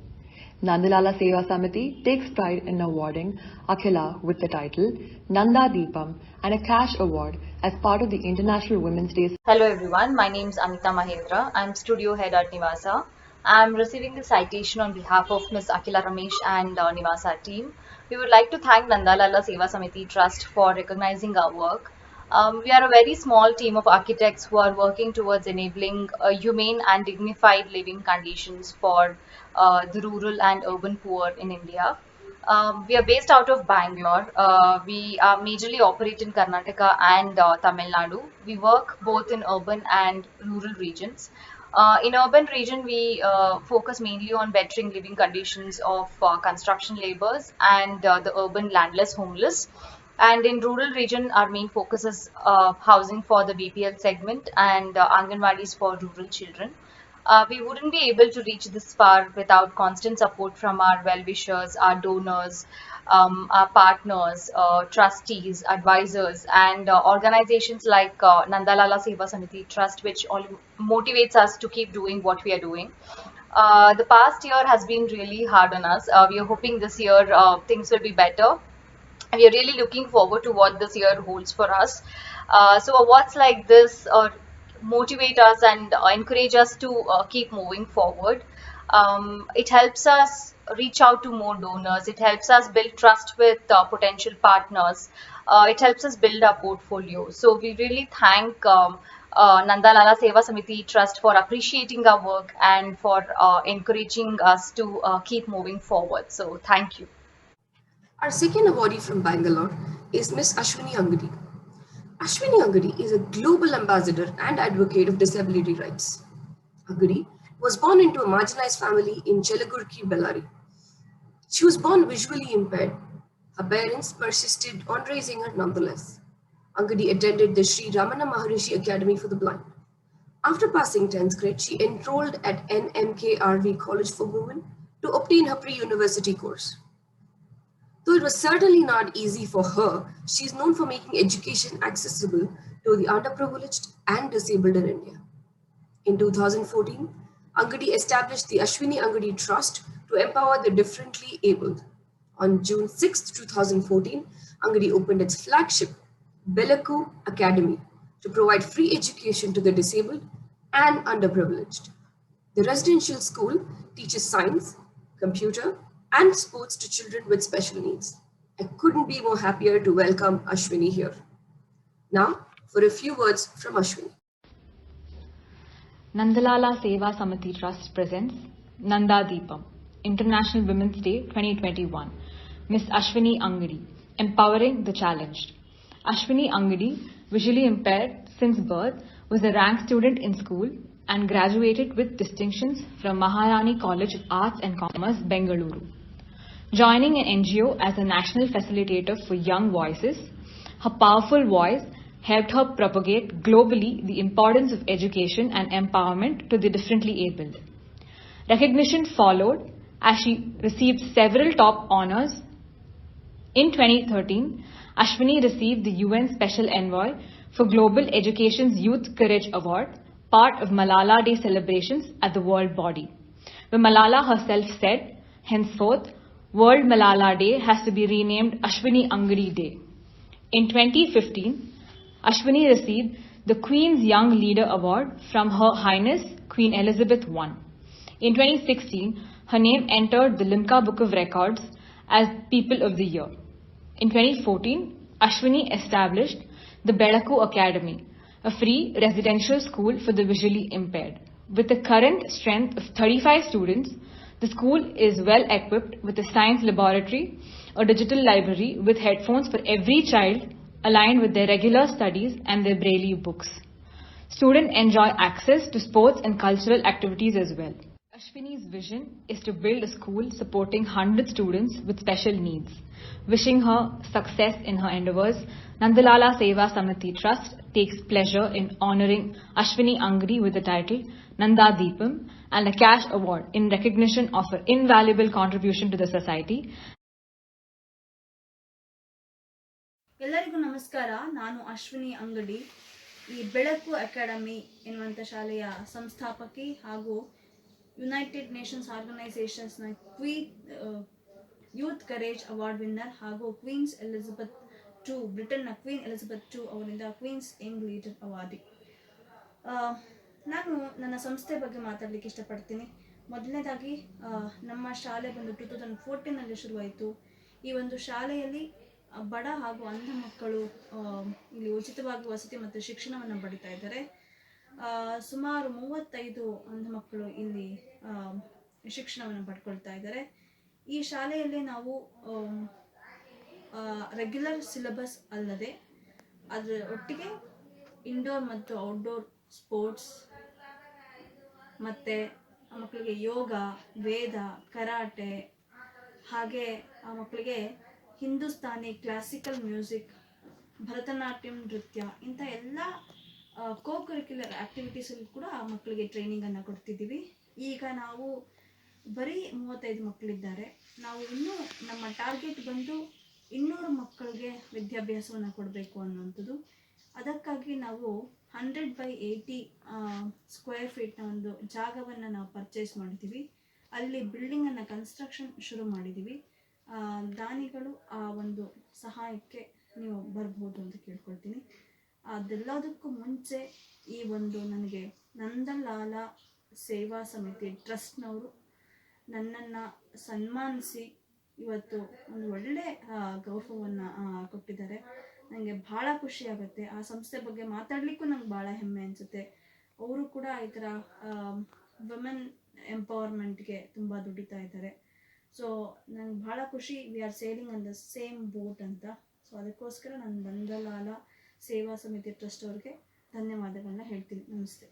Nandalala Seva Samiti takes pride in awarding Akhila with the title Nanda Deepam and a cash award as part of the International Women's Day. Hello everyone, my name is Amita Mahendra. I'm studio head at Nivasa. I'm receiving the citation on behalf of Ms. Akhila Ramesh and Nivasa team. We would like to thank Nandalala Seva Samiti Trust for recognizing our work. We are a very small team of architects who are working towards enabling humane and dignified living conditions for the rural and urban poor in India. We are based out of Bangalore. We are majorly operate in Karnataka and Tamil Nadu. We work both in urban and rural regions. In urban region, we focus mainly on bettering living conditions of construction laborers and the urban landless homeless. And in rural region, our main focus is housing for the BPL segment and Anganwadis for rural children. We wouldn't be able to reach this far without constant support from our well-wishers, our donors, our partners, trustees, advisors, and organizations like Nandalala Seva Samiti Trust, which all motivates us to keep doing what we are doing. The past year has been really hard on us. We are hoping this year things will be better. We are really looking forward to what this year holds for us. So awards like this motivate us and encourage us to keep moving forward. It helps us reach out to more donors. It helps us build trust with potential partners. It helps us build our portfolio. So we really thank Nandalala Seva Samiti Trust for appreciating our work and for encouraging us to keep moving forward. So thank you. Our second awardee from Bangalore is Ms. Ashwini Angadi. Ashwini Angadi is a global ambassador and advocate of disability rights. Angadi was born into a marginalized family in Chelagurki, Bellary. She was born visually impaired. Her parents persisted on raising her nonetheless. Angadi attended the Sri Ramana Maharishi Academy for the Blind. After passing 10th grade, she enrolled at NMKRV College for Women to obtain her pre-university course. Though it was certainly not easy for her, she is known for making education accessible to the underprivileged and disabled in India. In 2014, Angadi established the Ashwini Angadi Trust to empower the differently abled. On June 6, 2014, Angadi opened its flagship, Belaku Academy, to provide free education to the disabled and underprivileged. The residential school teaches science, computer, and sports to children with special needs. I couldn't be more happier to welcome Ashwini here. Now, for a few words from Ashwini. Nandalala Seva Samiti Trust presents Nanda Deepam, International Women's Day 2021. Miss Ashwini Angadi, Empowering the Challenged. Ashwini Angadi, visually impaired since birth, was a rank student in school and graduated with distinctions from Maharani College of Arts and Commerce, Bengaluru. joining an NGO as a national facilitator for young voices. Her powerful voice helped her propagate globally the importance of education and empowerment to the differently abled. Recognition followed as she received several top honors. In 2013, Ashwini received the UN Special Envoy for Global Education's Youth Courage Award, part of Malala Day celebrations at the World Body, where Malala herself said, henceforth, World Malala Day has to be renamed Ashwini Angadi Day. In 2015, Ashwini received the Queen's Young Leader Award from Her Highness Queen Elizabeth I. In 2016, her name entered the Limca Book of Records as People of the Year. In 2014, Ashwini established the Bedaku Academy, a free residential school for the visually impaired. With a current strength of 35 students, the school is well equipped with a science laboratory, a digital library with headphones for every child aligned with their regular studies and their Braille books. Students enjoy access to sports and cultural activities as well. Ashwini's vision is to build a school supporting 100 students with special needs. Wishing her success in her endeavors, Nandalala Seva Samiti Trust takes pleasure in honoring Ashwini Angadi with the title Nanda Deepam and a cash award in recognition of her invaluable contribution to the society. ಎಲ್ಲರಿಗೂ ನಮಸ್ಕಾರ. ನಾನು ಅಶ್ವಿನಿ ಅಂಗಡಿ, ಈ ಬೆಳಕು academy ಎನ್ನುವಂಥ ಶಾಲೆಯ ಸಂಸ್ಥಾಪಕಿ ಹಾಗೂ ಯುನೈಟೆಡ್ ನೇಷನ್ಸ್ ಆರ್ಗನೈಸೇಷನ್ಸ್ನ ಯೂತ್ ಕರೇಜ್ ಅವಾರ್ಡ್ ವಿನ್ನರ್ ಹಾಗೂ ಕ್ವೀನ್ಸ್ ಎಲಿಜಬೆತ್ II, ಬ್ರಿಟನ್ನ ಕ್ವೀನ್ ಎಲಿಜಬೆತ್ II ಅವರಿಂದ ಕ್ವೀನ್ಸ್ ಯಂಗ್ ಲೀಡರ್ ಅವಾರ್ಡಿ. ನಾನು ನನ್ನ ಸಂಸ್ಥೆ ಬಗ್ಗೆ ಮಾತಾಡಲಿಕ್ಕೆ ಇಷ್ಟಪಡ್ತೀನಿ. ಮೊದಲನೇದಾಗಿ ನಮ್ಮ ಶಾಲೆ ಬಂದು 2014ನಲ್ಲಿ ಶುರುವಾಯಿತು. ಈ ಒಂದು ಶಾಲೆಯಲ್ಲಿ ಬಡ ಹಾಗೂ ಅಂಧ ಮಕ್ಕಳು ಇಲ್ಲಿ ಉಚಿತವಾಗಿ ವಸತಿ ಮತ್ತು ಶಿಕ್ಷಣವನ್ನು ಪಡಿತಾ ಇದ್ದಾರೆ. ಸುಮಾರು 35 ಅಂಧ ಮಕ್ಕಳು ಇಲ್ಲಿ ಶಿಕ್ಷಣವನ್ನು ಪಡ್ಕೊಳ್ತಾ ಇದ್ದಾರೆ. ಈ ಶಾಲೆಯಲ್ಲಿ ನಾವು ರೆಗ್ಯುಲರ್ ಸಿಲೆಬಸ್ ಅಲ್ಲದೆ ಅದರ ಒಟ್ಟಿಗೆ ಇಂಡೋರ್ ಮತ್ತು ಔಟ್ಡೋರ್ ಸ್ಪೋರ್ಟ್ಸ್ ಮತ್ತು ಆ ಮಕ್ಕಳಿಗೆ ಯೋಗ, ವೇದ, ಕರಾಟೆ, ಹಾಗೆ ಆ ಮಕ್ಕಳಿಗೆ ಹಿಂದೂಸ್ತಾನಿ ಕ್ಲಾಸಿಕಲ್ ಮ್ಯೂಸಿಕ್, ಭರತನಾಟ್ಯಂ ನೃತ್ಯ ಇಂಥ ಎಲ್ಲ ಕರಿಕ್ಯುಲರ್ ಆ್ಯಕ್ಟಿವಿಟೀಸಲ್ಲಿ ಕೂಡ ಆ ಮಕ್ಕಳಿಗೆ ಟ್ರೈನಿಂಗನ್ನು ಕೊಡ್ತಿದ್ದೀವಿ. ಈಗ ನಾವು ಬರೀ 35 ಮಕ್ಕಳಿದ್ದಾರೆ. ನಾವು ಇನ್ನೂ ನಮ್ಮ ಟಾರ್ಗೆಟ್ ಬಂದು 200 ಮಕ್ಕಳಿಗೆ ವಿದ್ಯಾಭ್ಯಾಸವನ್ನು ಕೊಡಬೇಕು ಅನ್ನುವಂಥದ್ದು. ಅದಕ್ಕಾಗಿ ನಾವು 100/80 ಸ್ಕ್ವೇರ್ ಫೀಟ್ನ ಒಂದು ಜಾಗವನ್ನು ನಾವು ಪರ್ಚೇಸ್ ಮಾಡಿದ್ದೀವಿ. ಅಲ್ಲಿ ಬಿಲ್ಡಿಂಗನ್ನು ಕನ್ಸ್ಟ್ರಕ್ಷನ್ ಶುರು ಮಾಡಿದ್ದೀವಿ. ದಾನಿಗಳು ಆ ಒಂದು ಸಹಾಯಕ್ಕೆ ನೀವು ಬರ್ಬೋದು ಅಂತ ಕೇಳ್ಕೊಳ್ತೀನಿ. ಅದೆಲ್ಲದಕ್ಕೂ ಮುಂಚೆ ಈ ಒಂದು ನನಗೆ ನಂದಲಾಲ ಸೇವಾ ಸಮಿತಿ ಟ್ರಸ್ಟ್ನವರು ನನ್ನನ್ನು ಸನ್ಮಾನಿಸಿ ಇವತ್ತು ಒಂದು ಒಳ್ಳೆ ಗೌರವವನ್ನು ಕೊಟ್ಟಿದ್ದಾರೆ. ನನಗೆ ಭಾಳ ಖುಷಿ ಆಗುತ್ತೆ. ಆ ಸಂಸ್ಥೆ ಬಗ್ಗೆ ಮಾತಾಡಲಿಕ್ಕೂ ನಂಗೆ ಭಾಳ ಹೆಮ್ಮೆ ಅನಿಸುತ್ತೆ. ಅವರು ಕೂಡ ಈ ಥರ ವುಮೆನ್ ಎಂಪವರ್ಮೆಂಟ್ಗೆ ತುಂಬ ದುಡಿತಾ ಇದ್ದಾರೆ. ಸೊ ನನಗೆ ಭಾಳ ಖುಷಿ. We are sailing on the same boat ಅಂತ. ಸೊ ಅದಕ್ಕೋಸ್ಕರ ನಾನು ನಂದಲಾಲ ಸೇವಾ ಸಮಿತಿ ಟ್ರಸ್ಟ್ ಅವ್ರಿಗೆ ಧನ್ಯವಾದಗಳನ್ನ ಹೇಳ್ತೀನಿ. ನಮಸ್ತೆ.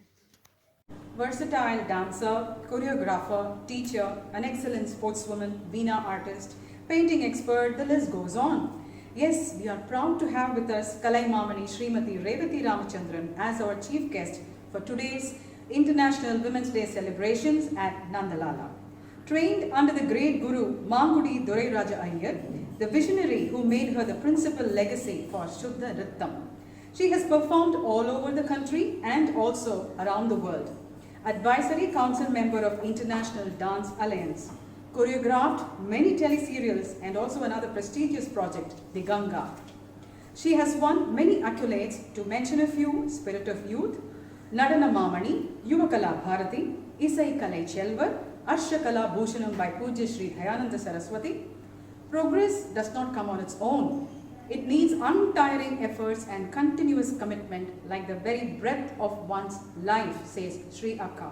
Versatile dancer, choreographer, teacher, an excellent sportswoman, Veena artist, painting expert, the list goes on. Yes, we are proud to have with us Kalaimamani Srimati Revathi Ramachandran as our chief guest for today's International Women's Day celebrations at Nandalala. Trained under the great guru Mangudi Dorairaja Iyer, the visionary who made her the principal legacy for Shuddha Nrittam. She has performed all over the country and also around the world. Advisory Council member of International Dance Alliance. Choreographed many teleserials and also another prestigious project, The Ganga. She has won many accolades. To mention a few: Spirit of Youth, Nadana Mamani, Yuvakala Bharati, Isai Kalai Chelvar, Ashakala Bhushanam by Pujya Sri Dayananda Saraswati. Progress does not come on its own. It needs untiring efforts and continuous commitment like the very breath of one's life, says Sri Akka.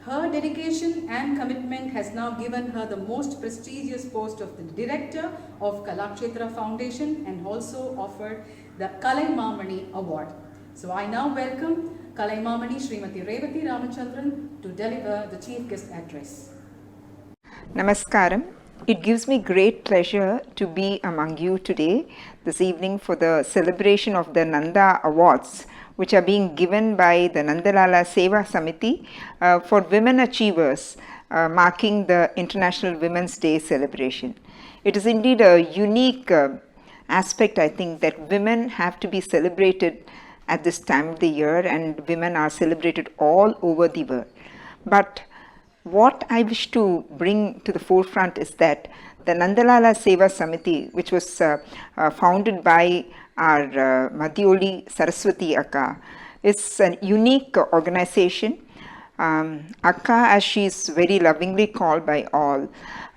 Her dedication and commitment has now given her the most prestigious post of the Director of Kalakshetra Foundation and also offered the Kalaimamani Award. So I now welcome Kalaimamani Srimati Revathi Ramachandran to deliver the Chief Guest Address. Namaskaram. It gives me great pleasure to be among you today, this evening, for the celebration of the Nanda Awards, which are being given by the Nandalala Seva Samiti for women achievers, marking the International Women's Day celebration. It is indeed a unique aspect, I think, that women have to be celebrated at this time of the year, and women are celebrated all over the world. But what I wish to bring to the forefront is that the Nandalala Seva Samiti, which was founded by our Madhyoli Saraswati Akka, is a unique organization. Akka, as she is very lovingly called by all,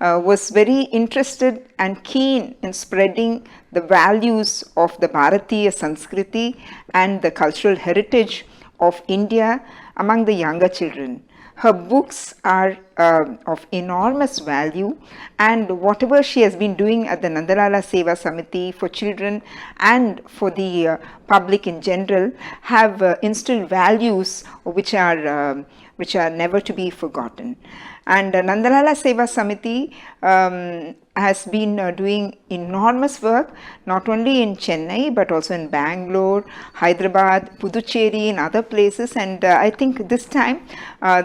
was very interested and keen in spreading the values of the Bharatiya Sanskriti and the cultural heritage of India among the younger children. Her books are of enormous value, and whatever she has been doing at the Nandalala Seva Samiti for children and for the public in general have instilled values which are never to be forgotten. And Nandalala Seva Samiti has been doing enormous work, not only in Chennai, but also in Bangalore, Hyderabad, Puducherry, and other places. And I think this time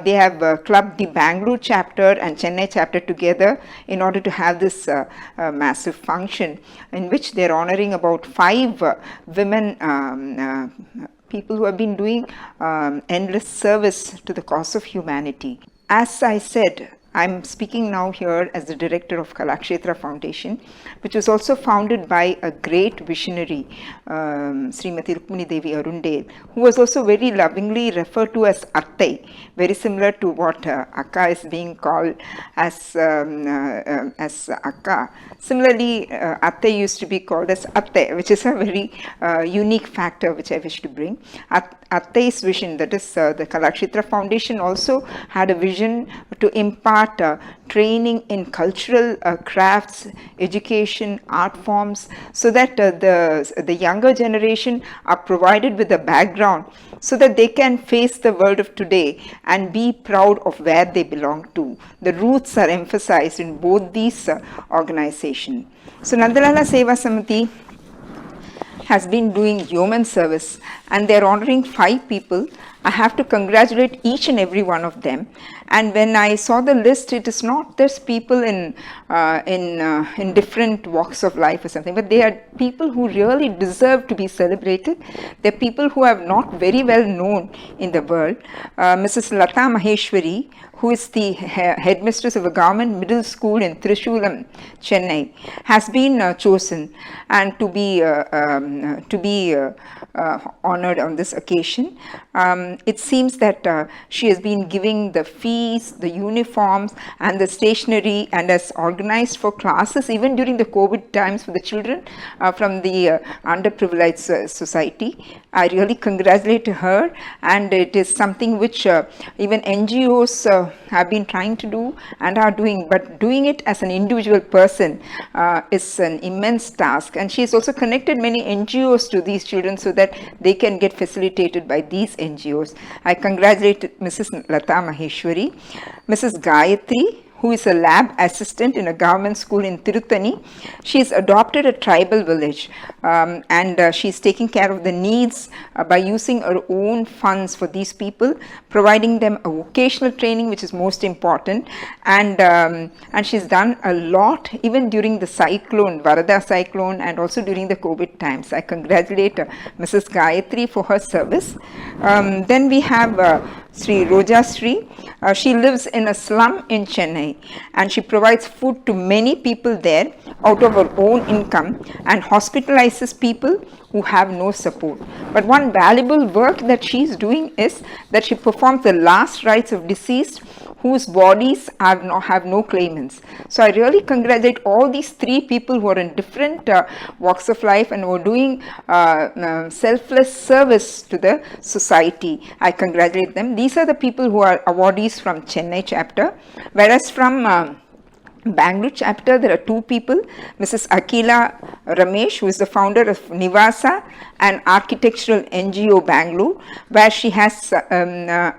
they have clubbed the Bangalore chapter and Chennai chapter together in order to have this massive function, in which they are honoring about 5 women people who have been doing endless service to the cause of humanity. As I said, I'm speaking now here as the director of Kalakshetra Foundation, which was also founded by a great visionary, Srimati Rukmini Devi Arundale, who was also very lovingly referred to as Attai, very similar to what Akka is being called as Akka. Similarly, Attai used to be called as Atte, which is a very unique factor which I wish to bring. Attai's vision, that is the Kalakshetra Foundation, also had a vision to impart training in cultural crafts, education, art forms, so that the younger generation are provided with a background so that they can face the world of today and be proud of where they belong to. The roots are emphasized in both these organizations. So Nandalala Seva Samiti has been doing yeoman service, and they are honoring 5 people. I have to congratulate each and every one of them. And when I saw the list, it is not just people in different walks of life or something, but they are people who really deserve to be celebrated. They are people who are not very well known in the world. Mrs. Lata Maheshwari, who is the headmistress of a government middle school in Trishulam, Chennai, has been chosen and to be honored on this occasion. It seems that she has been giving the fees, the uniforms, and the stationery, and has organized for classes even during the COVID times for the children from the underprivileged society. I really congratulate her, and it is something which even NGOs have been trying to do and are doing, but doing it as an individual person is an immense task. And she has also connected many NGOs to these children so that they can get facilitated by these NGOs. I congratulate Mrs. Lata Maheshwari, Mrs. Gayatri, who is a lab assistant in a government school in Tirutani. She has adopted a tribal village, and she is taking care of the needs by using her own funds for these people, providing them a vocational training, which is most important. And she's done a lot even during the cyclone, Varada cyclone, and also during the COVID times. I congratulate Mrs. Gayatri for her service. Then we have Sri Roja Sri. She lives in a slum in Chennai, and she provides food to many people there out of her own income and hospitalizes people who have no support. But one valuable work that she is doing is that she performs the last rites of deceased whose bodies have no claimants. So I really congratulate all these 3 people who are in different walks of life and who are doing selfless service to the society. I congratulate them. These are the people who are awardees from Chennai chapter, whereas from Bangalore chapter, there are two people, Mrs. Akila Ramesh, who is the founder of Nivasa, an architectural NGO Bangalore, where she has,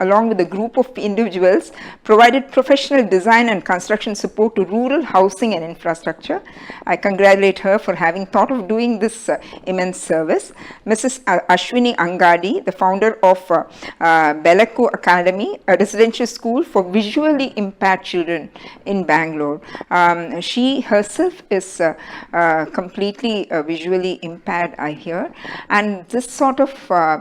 along with a group of individuals, provided professional design and construction support to rural housing and infrastructure. I congratulate her for having thought of doing this immense service. Mrs. Ashwini Angadi, the founder of Belakku Academy, a residential school for visually impaired children in Bangalore. She herself is completely visually impaired, I hear, and this sort of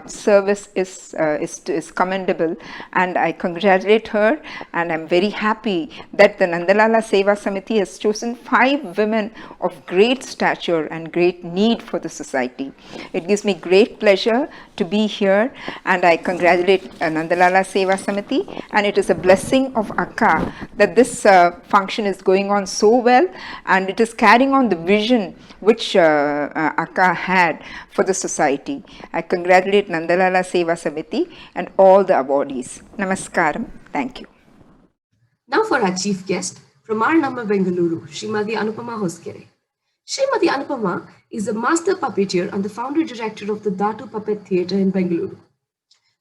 service is commendable, and I congratulate her, and I'm very happy that the Nandalala Seva Samiti has chosen 5 women of great stature and great need for the society. It gives me great pleasure to be here, and I congratulate Nandalala Seva Samiti, and it is a blessing of Akka that this function is going on so well, and it is carrying on the vision which Akka had for the society. I congratulate Nandalala Seva Samiti and all the awardees. Namaskaram. Thank you. Now for our chief guest from our number Bengaluru, Srimati Anupama Hoskere. Srimati Anupama is a master puppeteer and the founder director of the Dhatu Puppet Theatre in Bengaluru.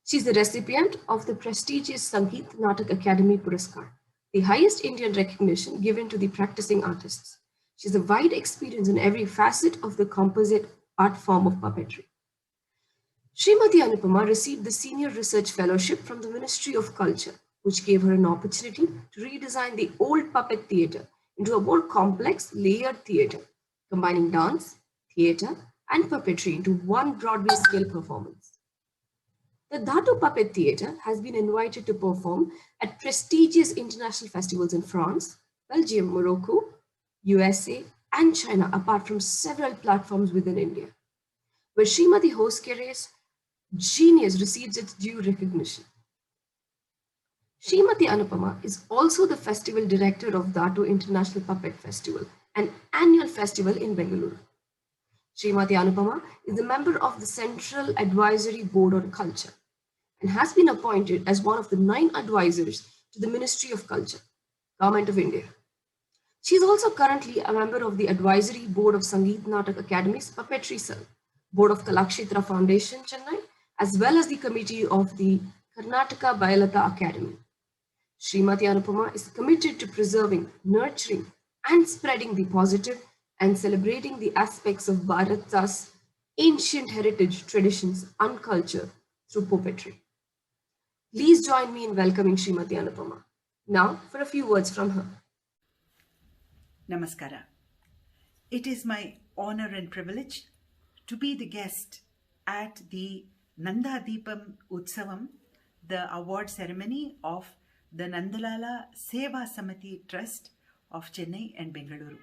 She is the recipient of the prestigious Sangeet Natak Academy Puraskar, the highest Indian recognition given to the practicing artists. She has a wide experience in every facet of the composite art form of puppetry. Srimati Anupama received the Senior Research Fellowship from the Ministry of Culture, which gave her an opportunity to redesign the old puppet theatre into a more complex, layered theatre, combining dance, theatre, and puppetry into one Broadway scale performance. The Dhatu Puppet Theatre has been invited to perform at prestigious international festivals in France, Belgium, Morocco, USA, and China, apart from several platforms within India, where Srimati Hoskere's genius receives its due recognition. Srimati Anupama is also the festival director of Dhatu International Puppet Festival, an annual festival in Bengaluru. Srimati Anupama is a member of the Central Advisory Board on Culture and has been appointed as one of the 9 advisors to the Ministry of Culture, Government of India. She is also currently a member of the Advisory Board of Sangeet Natak Academy's Puppetry Cell, Board of Kalakshetra Foundation, Chennai, as well as the committee of the Karnataka Bayalata Academy. Srimati Anupama is committed to preserving, nurturing, and spreading the positive and celebrating the aspects of Bharata's ancient heritage, traditions, and culture through puppetry. Please join me in welcoming Srimati Anupama. Now for a few words from her. Namaskara. It is my honor and privilege to be the guest at the Nanda Deepam Utsavam, the award ceremony of the Nandalala Seva Samiti Trust of Chennai and Bengaluru.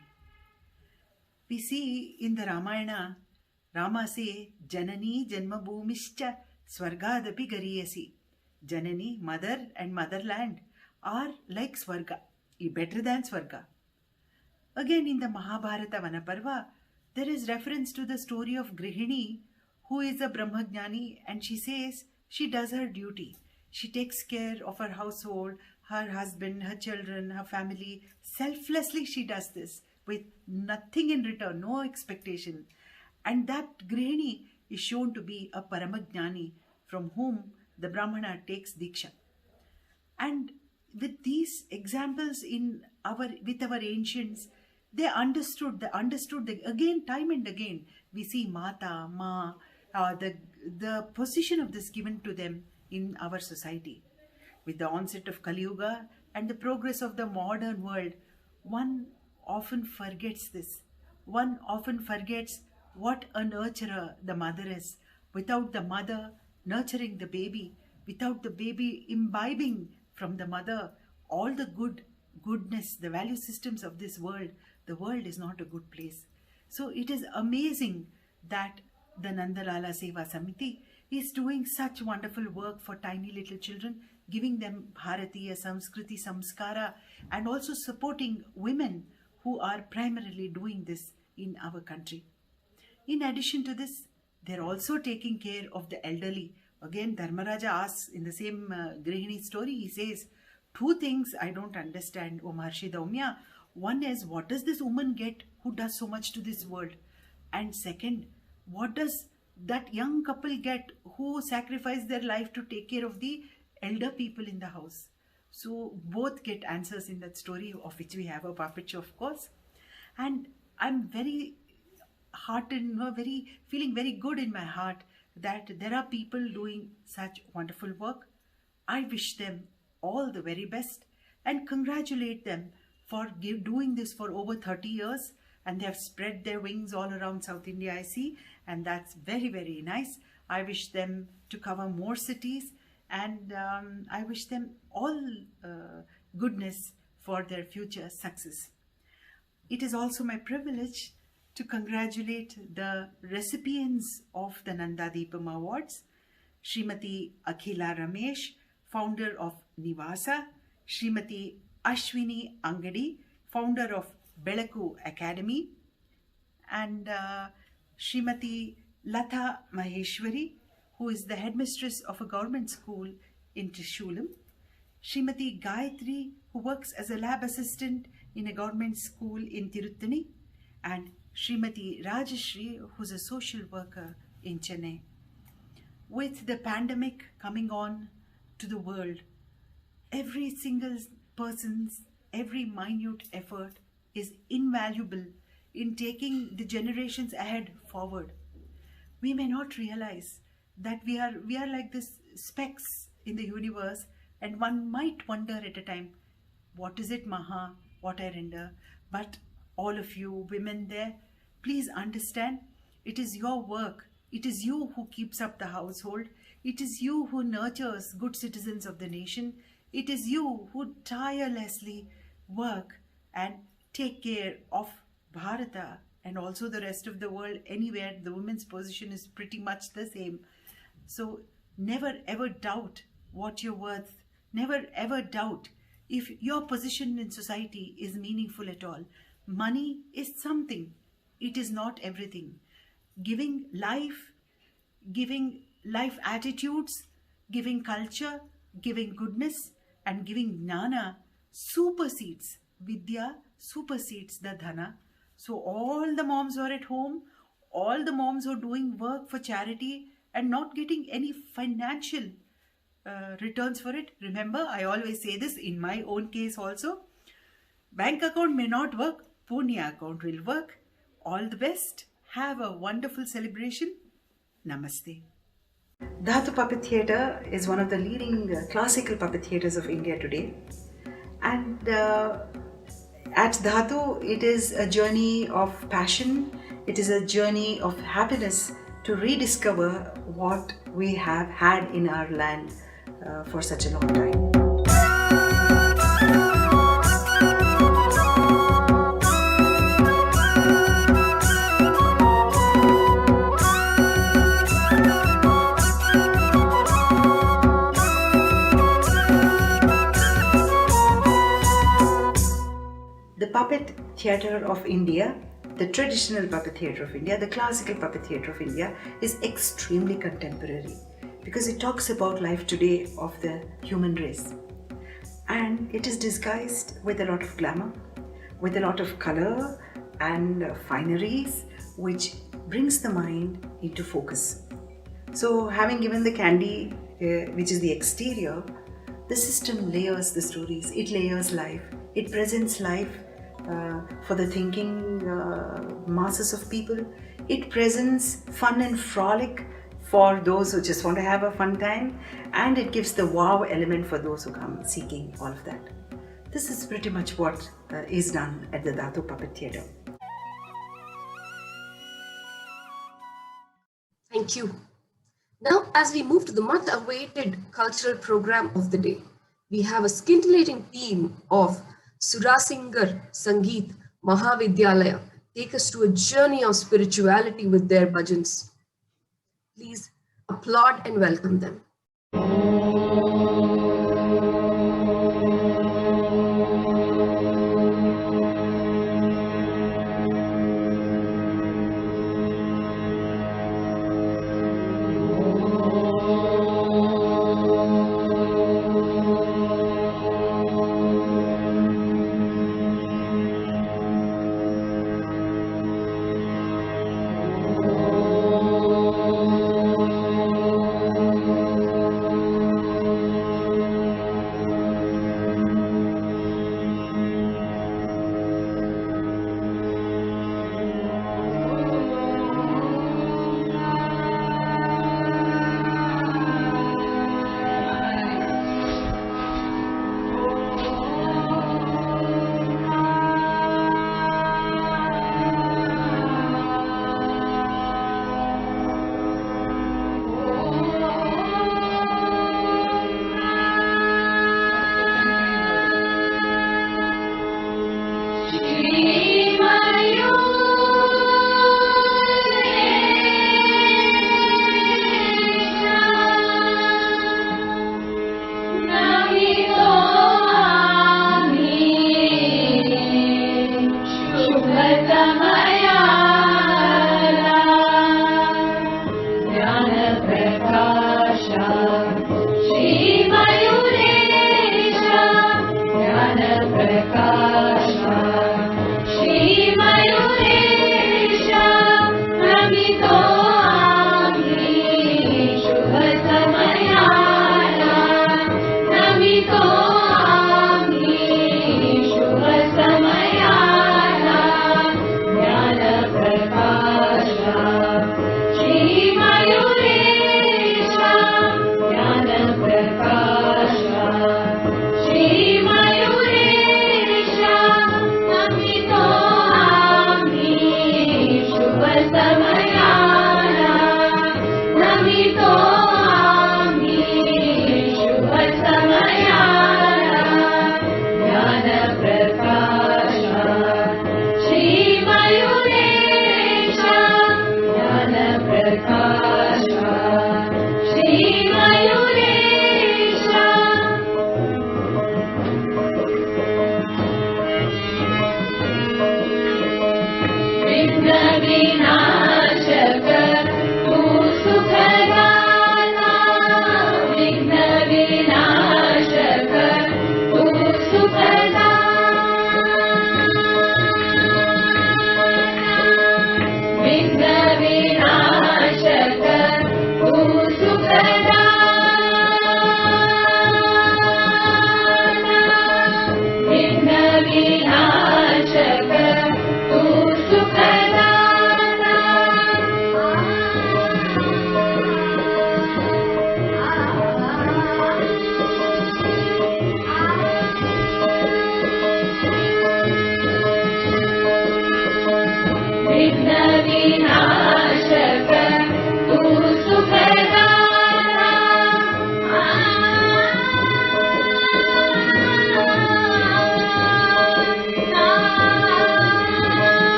We see in the Ramayana, Rama say, Janani Janma Bhumischa Swargadapi Gariyasi. Janani, mother and motherland are like Swarga, better than Swarga. Again in the Mahabharata Vanaparva, there is reference to the story of Grihini, who is a Brahmajnani, and she says she does her duty. She takes care of her household, her husband, her children, her family. Selflessly she does this with nothing in return, no expectation. And that Grihini is shown to be a Paramajnani from whom the Brahmana takes Diksha. And with these examples with our ancients, they understood again, time and again, we see Mata, Ma, the position of this given to them in our society. With the onset of Kali Yuga and the progress of the modern world, one often forgets this. One often forgets what a nurturer the mother is. Without the mother nurturing the baby, without the baby imbibing from the mother all the goodness, the value systems of this world, the world is not a good place. So it is amazing that the Nandalala Seva Samiti is doing such wonderful work for tiny little children, giving them Bharatiya Samskriti Samskara, and also supporting women who are primarily doing this in our country. In addition to this, they're also taking care of the elderly. Again, Dharmaraja asks in the same Grihini story, he says, 2 things I don't understand, O Maharshi Daumya. One is, what does this woman get who does so much to this world? And second, what does that young couple get who sacrifice their life to take care of the elder people in the house? So both get answers in that story, of which we have a puppet show, of course. And I'm very heartened, feeling very good in my heart that there are people doing such wonderful work. I wish them all the very best and congratulate them for doing this for over 30 years, and they have spread their wings all around South India, I see, and that's very, very nice. I wish them to cover more cities, and I wish them all goodness for their future success. It is also my privilege to congratulate the recipients of the Nanda Deepam Awards: Srimati Akhila Ramesh, founder of Nivasa; Srimati Ashwini Angadi, founder of Belaku Academy; and Srimati Latha Maheshwari, who is the headmistress of a government school in Trishulam; Srimati Gayatri, who works as a lab assistant in a government school in Tiruttani; and Srimati Rajashri, who's a social worker in Chennai. With the pandemic coming on to the world, every single person's every minute effort is invaluable in taking the generations ahead forward. We may not realize that we are like this specks in the universe, and one might wonder at a time, what is it, Maha, what I render? But all of you women there, please understand, it is your work. It is you who keeps up the household. It is you who nurtures good citizens of the nation. It is you who tirelessly work and take care of Bharata and also the rest of the world. Anywhere the women's position is pretty much the same. So never ever doubt what you're worth. Never ever doubt if your position in society is meaningful at all. Money is something. It is not everything. Giving life attitudes, giving culture, giving goodness, and giving gnana supersedes vidya, supersedes the dhana. So all the moms who are at home, all the moms who are doing work for charity and not getting any financial returns for it, remember, I always say this in my own case also, bank account may not work, Punya account will work. All the best. Have a wonderful celebration. Namaste. Dhatu Puppet Theatre is one of the leading classical puppet theatres of India today. And at Dhatu, it is a journey of passion. It is a journey of happiness to rediscover what we have had in our land for such a long time. The Puppet Theatre of India, the traditional puppet theatre of India, the classical puppet theatre of India is extremely contemporary because it talks about life today of the human race. And it is disguised with a lot of glamour, with a lot of color and fineries, which brings the mind into focus. So having given the candy, which is the exterior, the system layers the stories, it layers life, it presents life for the thinking masses of people. It presents fun and frolic for those who just want to have a fun time, and it gives the wow element for those who come seeking all of that. This is pretty much what is done at the Dhatu Puppet Theatre. Thank you. Now, as we move to the much-awaited cultural program of the day, we have a scintillating team of Surasingar Sangeet Mahavidyalaya take us to a journey of spirituality with their bhajans. Please applaud and welcome them.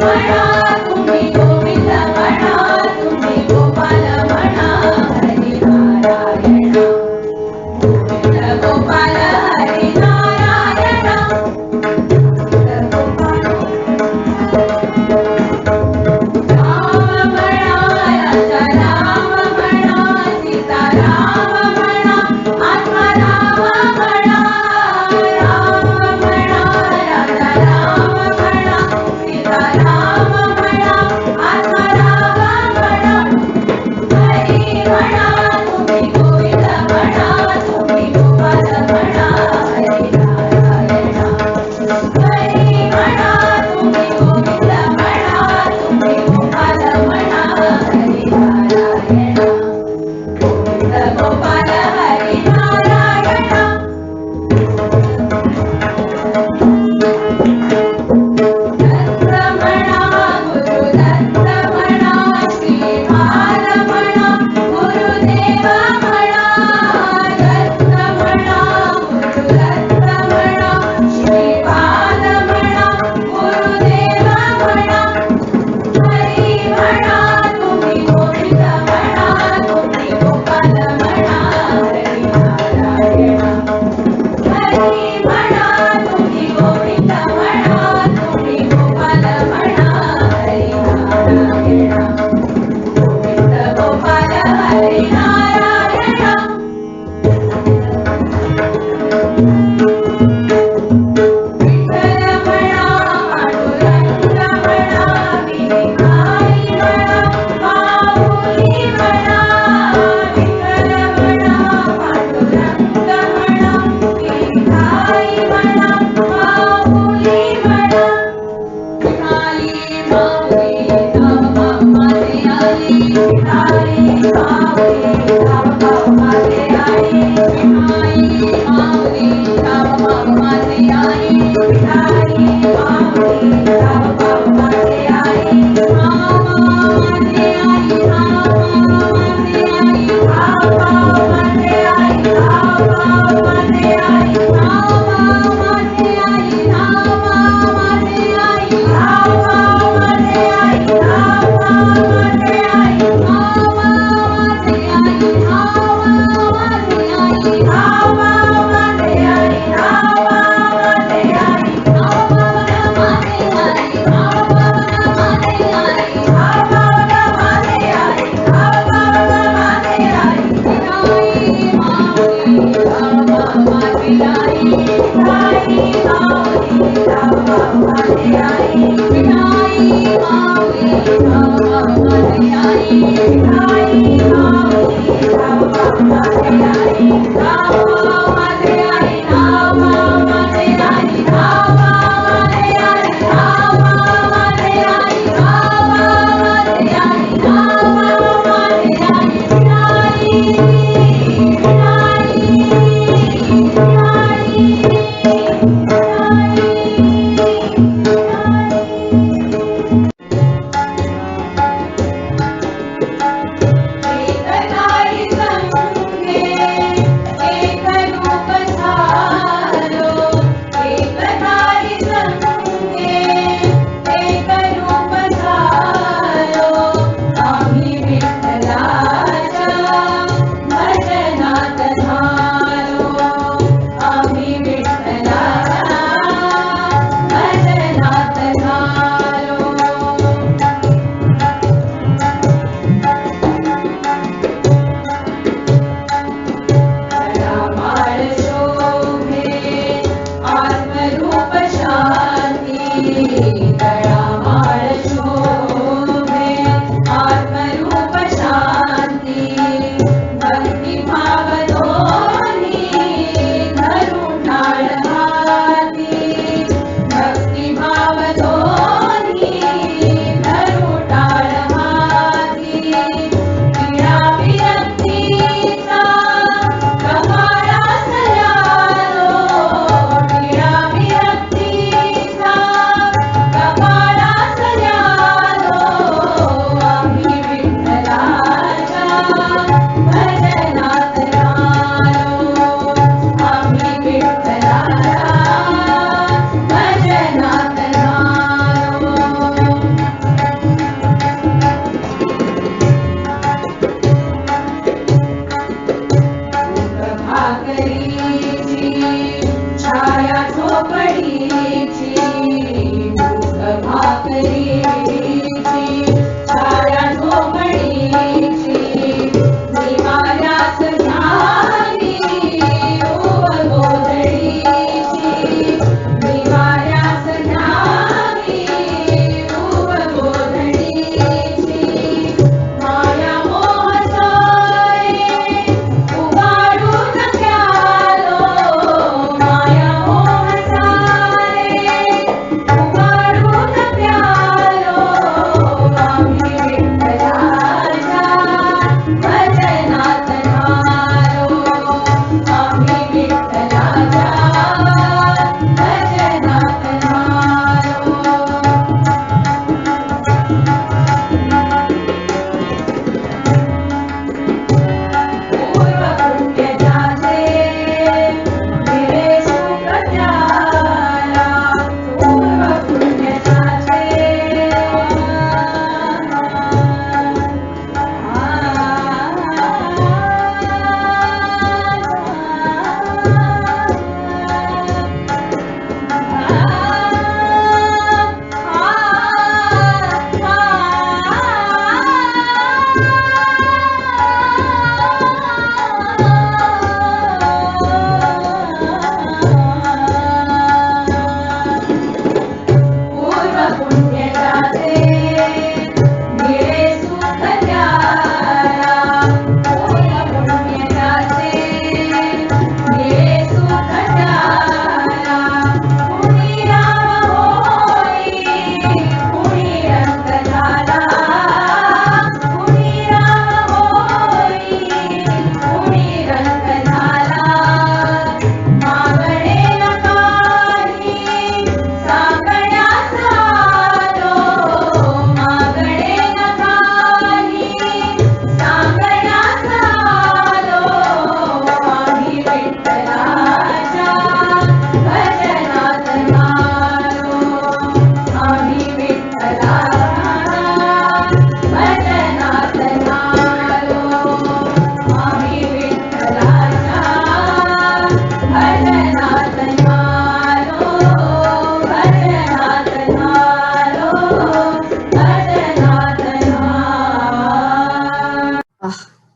Rama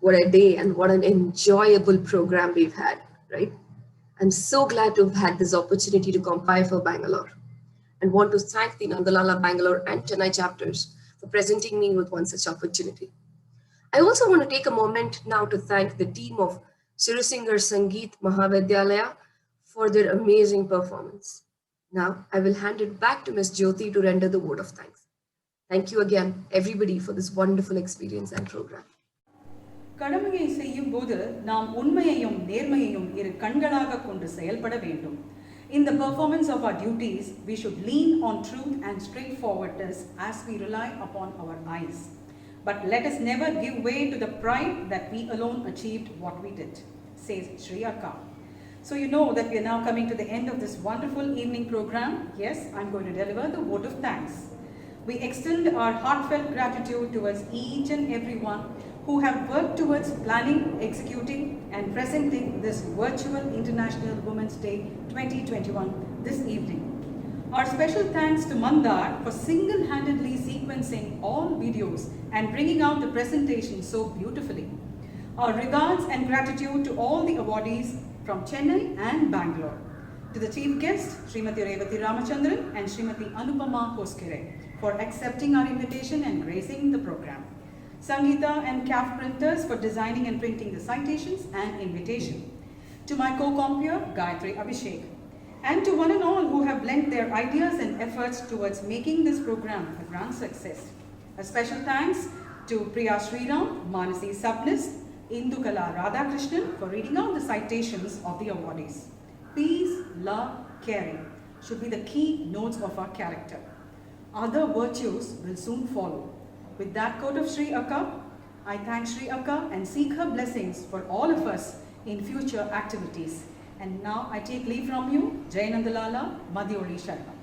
What a day and what an enjoyable program we've had, right? I'm so glad to have had this opportunity to compile for Bangalore and want to thank the Nandalala Bangalore and Chennai chapters for presenting me with one such opportunity. I also want to take a moment now to thank the team of Sirisingar Sangeet Mahavidyalaya for their amazing performance. Now, I will hand it back to Ms. Jyoti to render the vote of thanks. Thank you again, everybody, for this wonderful experience and program. கடமையை செய்யும் போது நாம் உண்மையையும் நேர்மையையும் இரு கண்களாக கொண்டு செயல்பட வேண்டும். In the performance of our duties, we should lean on truth and straightforwardness as we rely upon our eyes. But let us never give way to the pride that we alone achieved what we did, says Sri Akka. So you know that we are now coming to the end of this wonderful evening program. Yes, I'm going to deliver the vote of thanks. We extend our heartfelt gratitude towards each and everyone who have worked towards planning, executing and presenting this virtual International Women's Day 2021 this evening. Our special thanks to Mandar for single-handedly sequencing all videos and bringing out the presentation so beautifully. Our regards and gratitude to all the awardees from Chennai and Bangalore. To the chief guests, Srimati Revathi Ramachandran and Srimati Anupama Hoskere, for accepting our invitation and gracing the program. Sangeeta and CAF printers for designing and printing the citations and invitation. To my co-compeer, Gayatri Abhishek. And to one and all who have lent their ideas and efforts towards making this program a grand success. A special thanks to Priya Sriram, Manasi Sabnis, Indukala Radhakrishnan for reading out the citations of the awardees. Peace, love, caring should be the key notes of our character. Other virtues will soon follow. With that quote of Sri Akka, I thank Sri Akka and seek her blessings for all of us in future activities. And now I take leave from you, Jai Nandalala, Madhyoli Sharanam.